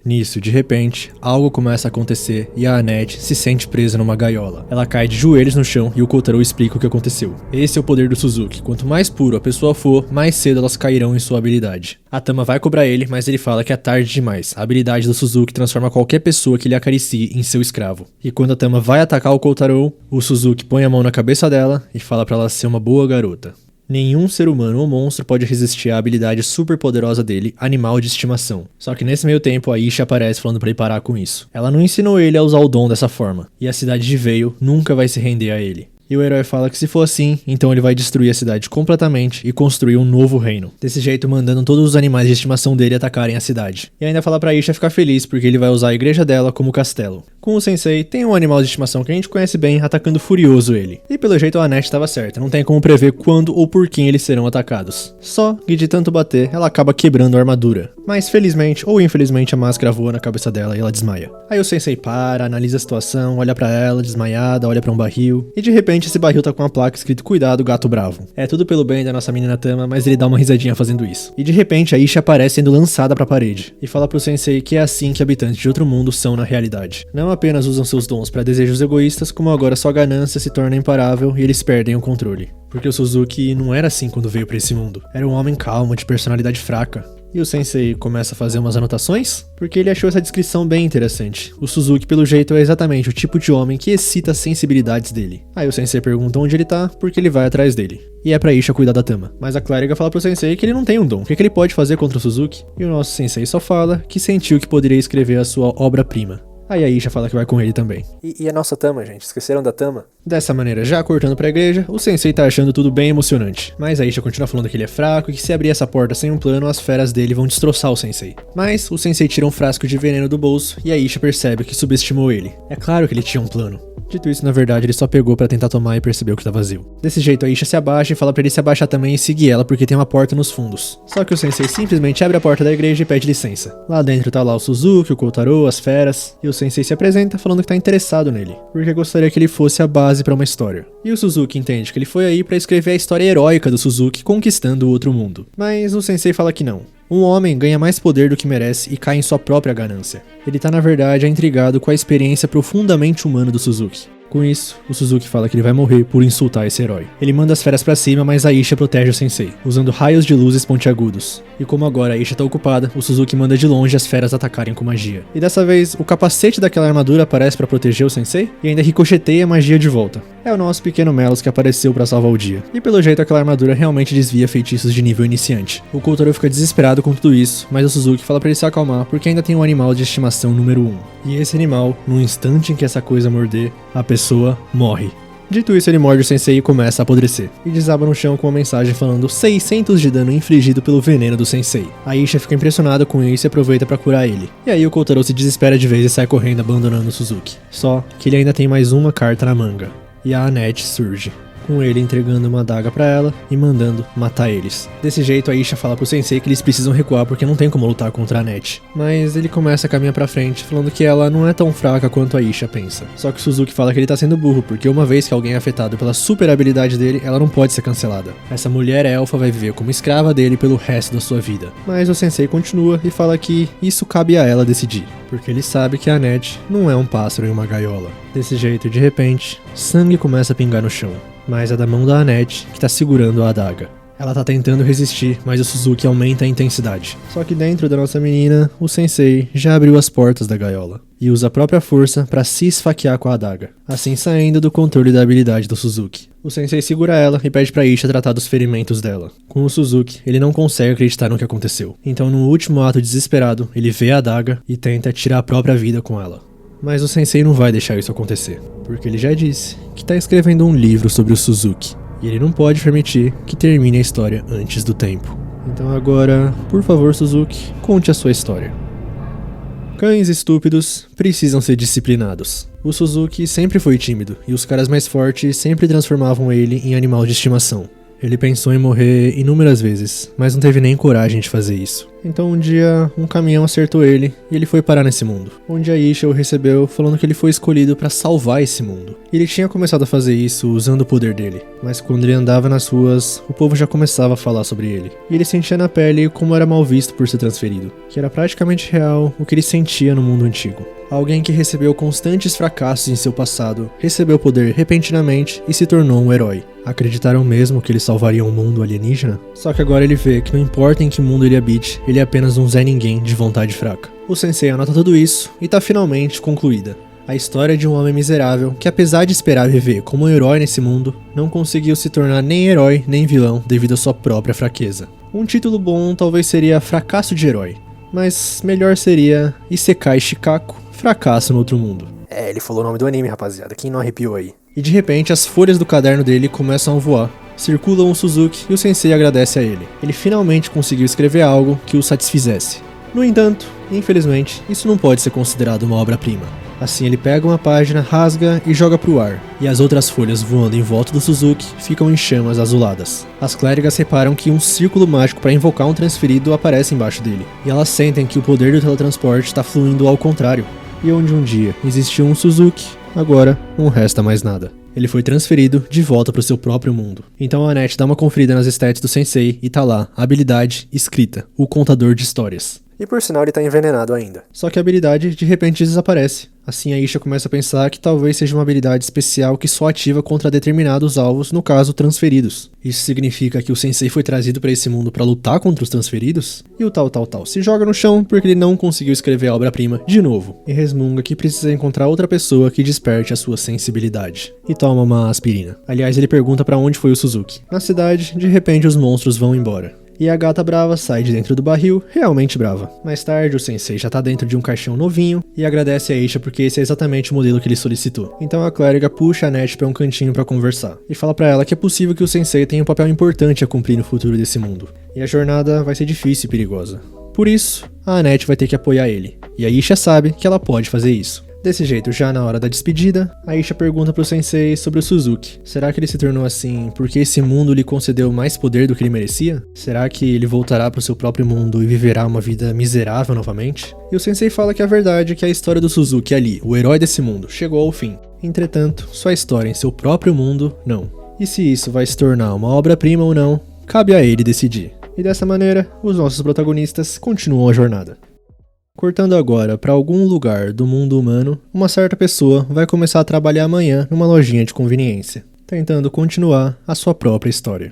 Speaker 1: Nisso, de repente, algo começa a acontecer e a Annette se sente presa numa gaiola. Ela cai de joelhos no chão e o Kotaro explica o que aconteceu. Esse é o poder do Suzuki. Quanto mais puro a pessoa for, mais cedo elas cairão em sua habilidade. A Tama vai cobrar ele, mas ele fala que é tarde demais. A habilidade do Suzuki transforma qualquer pessoa que lhe acaricie em seu escravo. E quando a Tama vai atacar o Kotaro, o Suzuki põe a mão na cabeça dela e fala pra ela ser uma boa garota. Nenhum ser humano ou monstro pode resistir à habilidade super poderosa dele, animal de estimação. Só que nesse meio tempo a Isha aparece falando pra ele parar com isso. Ela não ensinou ele a usar o dom dessa forma, e a cidade de Veil nunca vai se render a ele. E o herói fala que se for assim, então ele vai destruir a cidade completamente e construir um novo reino. Desse jeito, mandando todos os animais de estimação dele atacarem a cidade. E ainda fala pra Isha ficar feliz porque ele vai usar a igreja dela como castelo. Com o sensei, tem um animal de estimação que a gente conhece bem, atacando furioso ele. E pelo jeito a Annette estava certa, não tem como prever quando ou por quem eles serão atacados. Só que de tanto bater, ela acaba quebrando a armadura. Mas felizmente ou infelizmente a máscara voa na cabeça dela e ela desmaia. Aí o sensei para, analisa a situação, olha pra ela desmaiada, olha pra um barril e de repente esse barril tá com uma placa escrito "Cuidado, gato bravo". É tudo pelo bem da nossa menina Tama, mas ele dá uma risadinha fazendo isso. E de repente a Isha aparece sendo lançada pra parede e fala pro sensei que é assim que habitantes de outro mundo são na realidade. Não apenas usam seus dons pra desejos egoístas, como agora sua ganância se torna imparável e eles perdem o controle. Porque o Suzuki não era assim quando veio pra esse mundo. Era um homem calmo, de personalidade fraca. E o sensei começa a fazer umas anotações, porque ele achou essa descrição bem interessante. O Suzuki, pelo jeito, é exatamente o tipo de homem que excita as sensibilidades dele. Aí o sensei pergunta onde ele tá, porque ele vai atrás dele. E é pra Isha cuidar da Tama. Mas a clériga fala pro sensei que ele não tem um dom. O que ele pode fazer contra o Suzuki? E o nosso sensei só fala que sentiu que poderia escrever a sua obra-prima. Aí a Isha fala que vai com ele também. E a nossa Tama, gente? Esqueceram da Tama? Dessa maneira, já cortando pra igreja, o sensei tá achando tudo bem emocionante. Mas a Isha continua falando que ele é fraco e que se abrir essa porta sem um plano, as feras dele vão destroçar o sensei. Mas o sensei tira um frasco de veneno do bolso e a Isha percebe que subestimou ele. É claro que ele tinha um plano. Dito isso, na verdade, ele só pegou pra tentar tomar e percebeu que tá vazio. Desse jeito, a Isha se abaixa e fala pra ele se abaixar também e seguir ela porque tem uma porta nos fundos. Só que o sensei simplesmente abre a porta da igreja e pede licença. Lá dentro tá lá o Suzuki, o Kotaro, as feras, e o sensei se apresenta falando que tá interessado nele, porque gostaria que ele fosse a base pra uma história. E o Suzuki entende que ele foi aí pra escrever a história heróica do Suzuki conquistando o outro mundo. Mas o sensei fala que não. Um homem ganha mais poder do que merece e cai em sua própria ganância. Ele tá na verdade intrigado com a experiência profundamente humana do Suzuki. Com isso, o Suzuki fala que ele vai morrer por insultar esse herói. Ele manda as feras pra cima, mas a Isha protege o sensei, usando raios de luzes pontiagudos. E como agora a Isha tá ocupada, o Suzuki manda de longe as feras atacarem com magia. E dessa vez, o capacete daquela armadura aparece pra proteger o sensei e ainda ricocheteia a magia de volta. É o nosso pequeno Melos que apareceu pra salvar o dia. E pelo jeito aquela armadura realmente desvia feitiços de nível iniciante. O Kotaro fica desesperado com tudo isso, mas o Suzuki fala pra ele se acalmar porque ainda tem um animal de estimação número 1. E esse animal, no instante em que essa coisa morder, a pessoa morre. Dito isso, ele morde o sensei e começa a apodrecer. E desaba no chão com uma mensagem falando 600 de dano infligido pelo veneno do sensei. A Isha fica impressionada com isso e aproveita pra curar ele. E aí o Kotaro se desespera de vez e sai correndo abandonando o Suzuki. Só que ele ainda tem mais uma carta na manga. E a Annette surge, com ele entregando uma adaga pra ela e mandando matar eles. Desse jeito a Isha fala pro sensei que eles precisam recuar porque não tem como lutar contra a Annette. Mas ele começa a caminhar pra frente, falando que ela não é tão fraca quanto a Isha pensa. Só que o Suzuki fala que ele tá sendo burro, porque uma vez que alguém é afetado pela super habilidade dele, ela não pode ser cancelada. Essa mulher elfa vai viver como escrava dele pelo resto da sua vida. Mas o sensei continua e fala que isso cabe a ela decidir, porque ele sabe que a Annette não é um pássaro em uma gaiola. Desse jeito, de repente, sangue começa a pingar no chão. Mas é da mão da Annette que tá segurando a adaga. Ela tá tentando resistir, mas o Suzuki aumenta a intensidade. Só que dentro da nossa menina, o sensei já abriu as portas da gaiola e usa a própria força pra se esfaquear com a adaga, assim saindo do controle da habilidade do Suzuki. O sensei segura ela e pede pra Isha tratar dos ferimentos dela. Com o Suzuki, ele não consegue acreditar no que aconteceu. Então, no último ato desesperado, ele vê a adaga e tenta tirar a própria vida com ela. Mas o sensei não vai deixar isso acontecer, porque ele já disse que tá escrevendo um livro sobre o Suzuki, e ele não pode permitir que termine a história antes do tempo. Então agora, por favor Suzuki, conte a sua história. Cães estúpidos precisam ser disciplinados. O Suzuki sempre foi tímido, e os caras mais fortes sempre transformavam ele em animal de estimação. Ele pensou em morrer inúmeras vezes, mas não teve nem coragem de fazer isso. Então um dia, um caminhão acertou ele e ele foi parar nesse mundo, onde a Isha o recebeu falando que ele foi escolhido para salvar esse mundo. Ele tinha começado a fazer isso usando o poder dele, mas quando ele andava nas ruas, o povo já começava a falar sobre ele. E ele sentia na pele como era mal visto por ser transferido, que era praticamente real o que ele sentia no mundo antigo. Alguém que recebeu constantes fracassos em seu passado, recebeu poder repentinamente e se tornou um herói. Acreditaram mesmo que ele salvaria um mundo alienígena? Só que agora ele vê que não importa em que mundo ele habite, ele é apenas um Zé Ninguém de vontade fraca. O sensei anota tudo isso e tá finalmente concluída. A história de um homem miserável que, apesar de esperar viver como um herói nesse mundo, não conseguiu se tornar nem herói nem vilão devido à sua própria fraqueza. Um título bom talvez seria Fracasso de Herói, mas melhor seria Isekai Shikaku, Fracasso no Outro Mundo. Ele falou o nome do anime, rapaziada, quem não arrepiou aí? E de repente as folhas do caderno dele começam a voar. Circulam o Suzuki e o sensei agradece a ele. Ele finalmente conseguiu escrever algo que o satisfizesse. No entanto, infelizmente, isso não pode ser considerado uma obra-prima. Assim ele pega uma página, rasga e joga pro ar, e as outras folhas voando em volta do Suzuki ficam em chamas azuladas. As clérigas reparam que um círculo mágico para invocar um transferido aparece embaixo dele, e elas sentem que o poder do teletransporte está fluindo ao contrário. E onde um dia existiu um Suzuki, agora não resta mais nada. Ele foi transferido de volta para o seu próprio mundo. Então a Annette dá uma conferida nas stats do sensei e tá lá, habilidade escrita, o contador de histórias. E por sinal ele tá envenenado ainda. Só que a habilidade de repente desaparece. Assim a Isha começa a pensar que talvez seja uma habilidade especial que só ativa contra determinados alvos, no caso transferidos. Isso significa que o sensei foi trazido para esse mundo para lutar contra os transferidos? E o tal se joga no chão porque ele não conseguiu escrever a obra-prima de novo. E resmunga que precisa encontrar outra pessoa que desperte a sua sensibilidade. E toma uma aspirina. Aliás, ele pergunta para onde foi o Suzuki. Na cidade, de repente os monstros vão embora. E a gata brava sai de dentro do barril, realmente brava. Mais tarde, o sensei já tá dentro de um caixão novinho e agradece a Isha porque esse é exatamente o modelo que ele solicitou. Então a clériga puxa a Annette pra um cantinho pra conversar e fala pra ela que é possível que o sensei tenha um papel importante a cumprir no futuro desse mundo. E a jornada vai ser difícil e perigosa. Por isso, a Annette vai ter que apoiar ele. E a Isha sabe que ela pode fazer isso. Desse jeito, já na hora da despedida, a Isha pergunta pro sensei sobre o Suzuki. Será que ele se tornou assim porque esse mundo lhe concedeu mais poder do que ele merecia? Será que ele voltará pro seu próprio mundo e viverá uma vida miserável novamente? E o sensei fala que a verdade é que a história do Suzuki ali, o herói desse mundo, chegou ao fim. Entretanto, sua história em seu próprio mundo, não. E se isso vai se tornar uma obra-prima ou não, cabe a ele decidir. E dessa maneira, os nossos protagonistas continuam a jornada. Cortando agora para algum lugar do mundo humano, uma certa pessoa vai começar a trabalhar amanhã numa lojinha de conveniência, tentando continuar a sua própria história.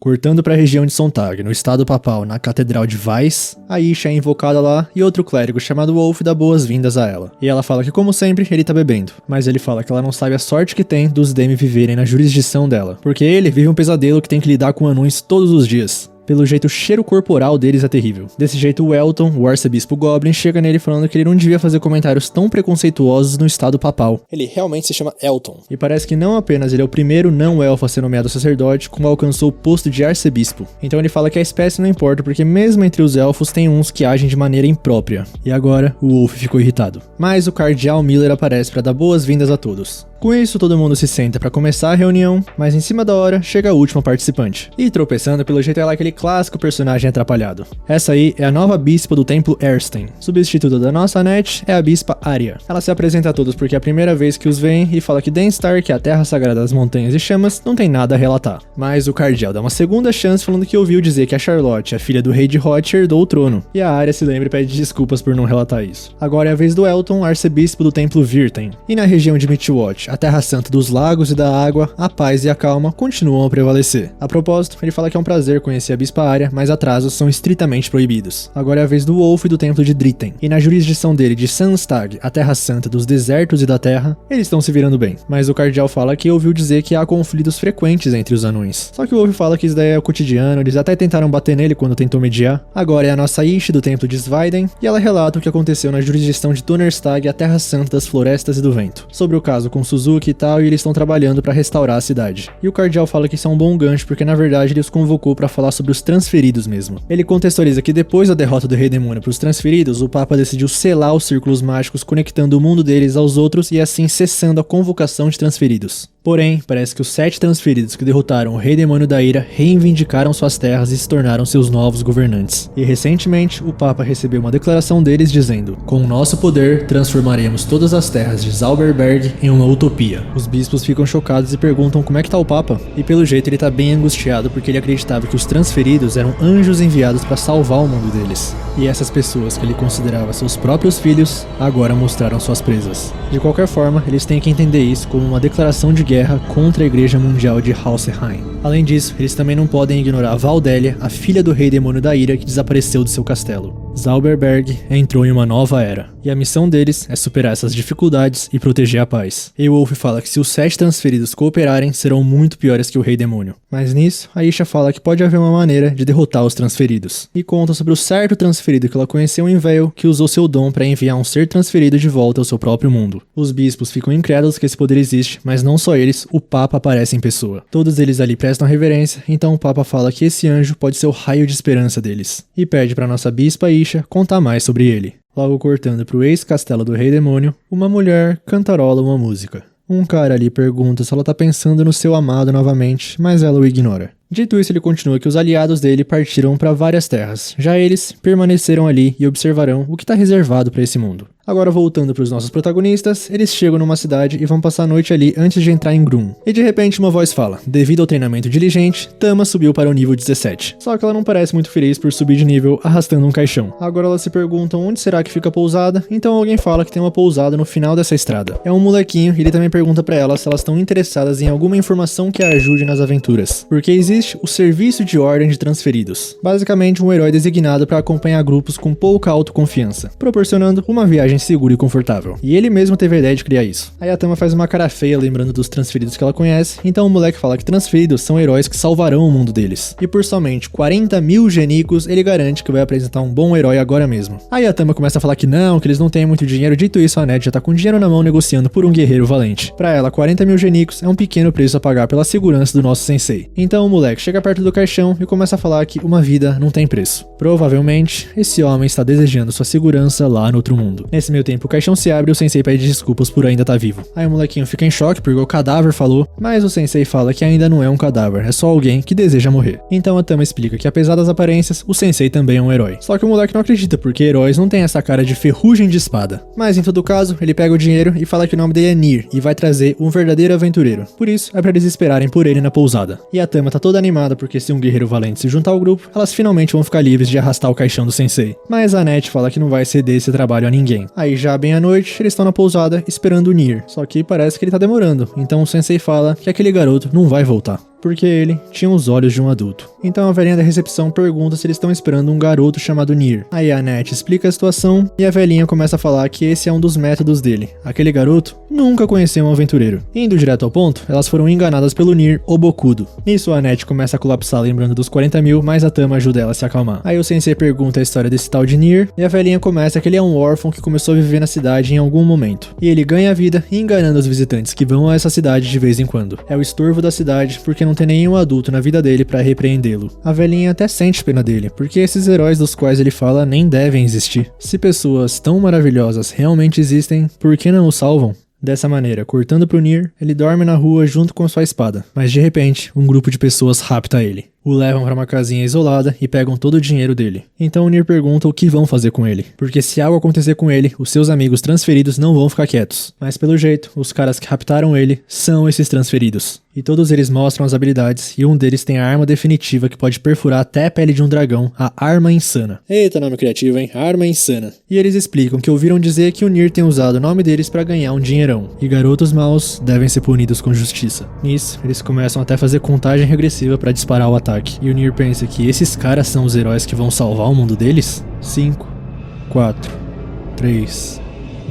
Speaker 1: Cortando para a região de Sontag, no estado papal, na Catedral de Weiss, a Isha é invocada lá e outro clérigo chamado Wolf dá boas-vindas a ela. E ela fala que, como sempre, ele tá bebendo, mas ele fala que ela não sabe a sorte que tem dos Demi viverem na jurisdição dela, porque ele vive um pesadelo que tem que lidar com anões todos os dias. Pelo jeito, o cheiro corporal deles é terrível. Desse jeito, o Elton, o arcebispo Goblin, chega nele falando que ele não devia fazer comentários tão preconceituosos no estado papal. Ele realmente se chama Elton. E parece que não apenas ele é o primeiro não-elfo a ser nomeado sacerdote, como alcançou o posto de arcebispo. Então ele fala que a espécie não importa, porque mesmo entre os elfos tem uns que agem de maneira imprópria. E agora, o Wolf ficou irritado. Mas o cardeal Miller aparece para dar boas-vindas a todos. Com isso, todo mundo se senta para começar a reunião, mas em cima da hora chega a última participante. E tropeçando, pelo jeito ela é aquele clássico personagem atrapalhado. Essa aí é a nova bispa do templo Erstein. Substituta da nossa Annette é a bispa Arya. Ela se apresenta a todos porque é a primeira vez que os vem e fala que Denstar, que é a terra sagrada das montanhas e chamas, não tem nada a relatar. Mas o cardeal dá uma segunda chance falando que ouviu dizer que a Charlotte, a filha do rei de Hot, herdou o trono. E a Arya se lembra e pede desculpas por não relatar isso. Agora é a vez do Elton, arcebispo do templo Virten. E na região de Mitchwatch, a terra santa dos lagos e da água, a paz e a calma continuam a prevalecer. A propósito, ele fala que é um prazer conhecer a bispa Arya, mas atrasos são estritamente proibidos. Agora é a vez do Wolf e do templo de Dritten. E na jurisdição dele de Sandstag, a terra santa dos desertos e da terra, eles estão se virando bem. Mas o cardeal fala que ouviu dizer que há conflitos frequentes entre os anões. Só que o Wolf fala que isso daí é o cotidiano, eles até tentaram bater nele quando tentou mediar. Agora é a nossa Ishi do templo de Sveiden, e ela relata o que aconteceu na jurisdição de Tonerstag, a terra santa das florestas e do vento. Sobre o caso com Suzuki e tal, e eles estão trabalhando para restaurar a cidade. E o cardeal fala que isso é um bom gancho, porque na verdade ele os convocou para falar sobre os transferidos mesmo. Ele contextualiza que depois da derrota do Rei Demônio para os transferidos, o Papa decidiu selar os círculos mágicos conectando o mundo deles aos outros e assim cessando a convocação de transferidos. Porém, parece que os 7 transferidos que derrotaram o Rei Demônio da Ira reivindicaram suas terras e se tornaram seus novos governantes. E recentemente, o Papa recebeu uma declaração deles dizendo: com o nosso poder, transformaremos todas as terras de Zauberberg em uma utopia. Os bispos ficam chocados e perguntam como é que tá o Papa. E pelo jeito ele tá bem angustiado porque ele acreditava que os transferidos eram anjos enviados para salvar o mundo deles. E essas pessoas que ele considerava seus próprios filhos, agora mostraram suas presas. De qualquer forma, eles têm que entender isso como uma declaração de guerra contra a Igreja Mundial de Halsenheim. Além disso, eles também não podem ignorar Valdélia, a filha do Rei Demônio da Ira que desapareceu do seu castelo. Zauberberg entrou em uma nova era, e a missão deles é superar essas dificuldades e proteger a paz. Eowulf fala que se os 7 transferidos cooperarem, serão muito piores que o Rei Demônio. Mas nisso, Aisha fala que pode haver uma maneira de derrotar os transferidos, e conta sobre o certo transferido que ela conheceu em Vale, que usou seu dom para enviar um ser transferido de volta ao seu próprio mundo. Os bispos ficam incrédulos que esse poder existe, mas não só eles, o Papa aparece em pessoa. Todos eles ali prestam reverência, então o Papa fala que esse anjo pode ser o raio de esperança deles, e pede para nossa bispa Aisha contar mais sobre ele. Logo cortando pro ex-castelo do Rei Demônio, uma mulher cantarola uma música. Um cara ali pergunta se ela tá pensando no seu amado novamente, mas ela o ignora. Dito isso, ele continua que os aliados dele partiram para várias terras. Já eles permaneceram ali e observarão o que está reservado para esse mundo. Agora voltando para os nossos protagonistas, eles chegam numa cidade e vão passar a noite ali antes de entrar em Grum. E de repente uma voz fala: devido ao treinamento diligente, Tama subiu para o nível 17. Só que ela não parece muito feliz por subir de nível arrastando um caixão. Agora elas se perguntam onde será que fica a pousada, então alguém fala que tem uma pousada no final dessa estrada. É um molequinho e ele também pergunta para elas se elas estão interessadas em alguma informação que a ajude nas aventuras. Porque existe o Serviço de Ordem de Transferidos, basicamente um herói designado para acompanhar grupos com pouca autoconfiança, proporcionando uma viagem segura e confortável. E ele mesmo teve a ideia de criar isso. Aí a Tama faz uma cara feia lembrando dos transferidos que ela conhece, então o moleque fala que transferidos são heróis que salvarão o mundo deles. E por somente 40 mil genicos, ele garante que vai apresentar um bom herói agora mesmo. Aí a Tama começa a falar que não, que eles não têm muito dinheiro. Dito isso, a Ned já tá com dinheiro na mão negociando por um guerreiro valente. Pra ela, 40 mil genicos é um pequeno preço a pagar pela segurança do nosso sensei. Então o moleque chega perto do caixão e começa a falar que uma vida não tem preço. Provavelmente, esse homem está desejando sua segurança lá no outro mundo. Nesse meio tempo, o caixão se abre e o sensei pede desculpas por ainda estar vivo. Aí o molequinho fica em choque porque o cadáver falou, mas o sensei fala que ainda não é um cadáver, é só alguém que deseja morrer. Então a Tama explica que apesar das aparências, o sensei também é um herói. Só que o moleque não acredita porque heróis não têm essa cara de ferrugem de espada. Mas em todo caso, ele pega o dinheiro e fala que o nome dele é Nier e vai trazer um verdadeiro aventureiro. Por isso, é pra eles esperarem por ele na pousada. E a Tama tá toda animada porque se um guerreiro valente se juntar ao grupo, elas finalmente vão ficar livres de arrastar o caixão do sensei. Mas a Net fala que não vai ceder esse trabalho a ninguém. Aí já bem à noite, eles estão na pousada esperando o Nier. Só que parece que ele tá demorando, então o sensei fala que aquele garoto não vai voltar, porque ele tinha os olhos de um adulto. Então a velhinha da recepção pergunta se eles estão esperando um garoto chamado Nier. Aí a Net explica a situação e a velhinha começa a falar que esse é um dos métodos dele. Aquele garoto nunca conheceu um aventureiro. Indo direto ao ponto, elas foram enganadas pelo Nier, o Bocudo. Nisso a Net começa a colapsar lembrando dos 40 mil, mas a Tama ajuda ela a se acalmar. Aí o sensei pergunta a história desse tal de Nier e a velhinha começa que ele é um órfão que começou a viver na cidade em algum momento. E ele ganha a vida enganando os visitantes que vão a essa cidade de vez em quando. É o estorvo da cidade porque não tem nenhum adulto na vida dele pra repreendê-lo. A velhinha até sente pena dele, porque esses heróis dos quais ele fala nem devem existir. Se pessoas tão maravilhosas realmente existem, por que não o salvam? Dessa maneira, cortando pro Nier, ele dorme na rua junto com sua espada, mas de repente, um grupo de pessoas rapta ele. O levam para uma casinha isolada e pegam todo o dinheiro dele. Então o Nier pergunta o que vão fazer com ele, porque se algo acontecer com ele, os seus amigos transferidos não vão ficar quietos. Mas pelo jeito, os caras que raptaram ele são esses transferidos. E todos eles mostram as habilidades, e um deles tem a arma definitiva que pode perfurar até a pele de um dragão, a Arma Insana. Eita nome criativo, hein? Arma Insana. E eles explicam que ouviram dizer que o Nier tem usado o nome deles para ganhar um dinheirão, e garotos maus devem ser punidos com justiça. Nisso, eles começam até a fazer contagem regressiva para disparar o ataque. E o Nier pensa que esses caras são os heróis que vão salvar o mundo deles? 5, 4, 3,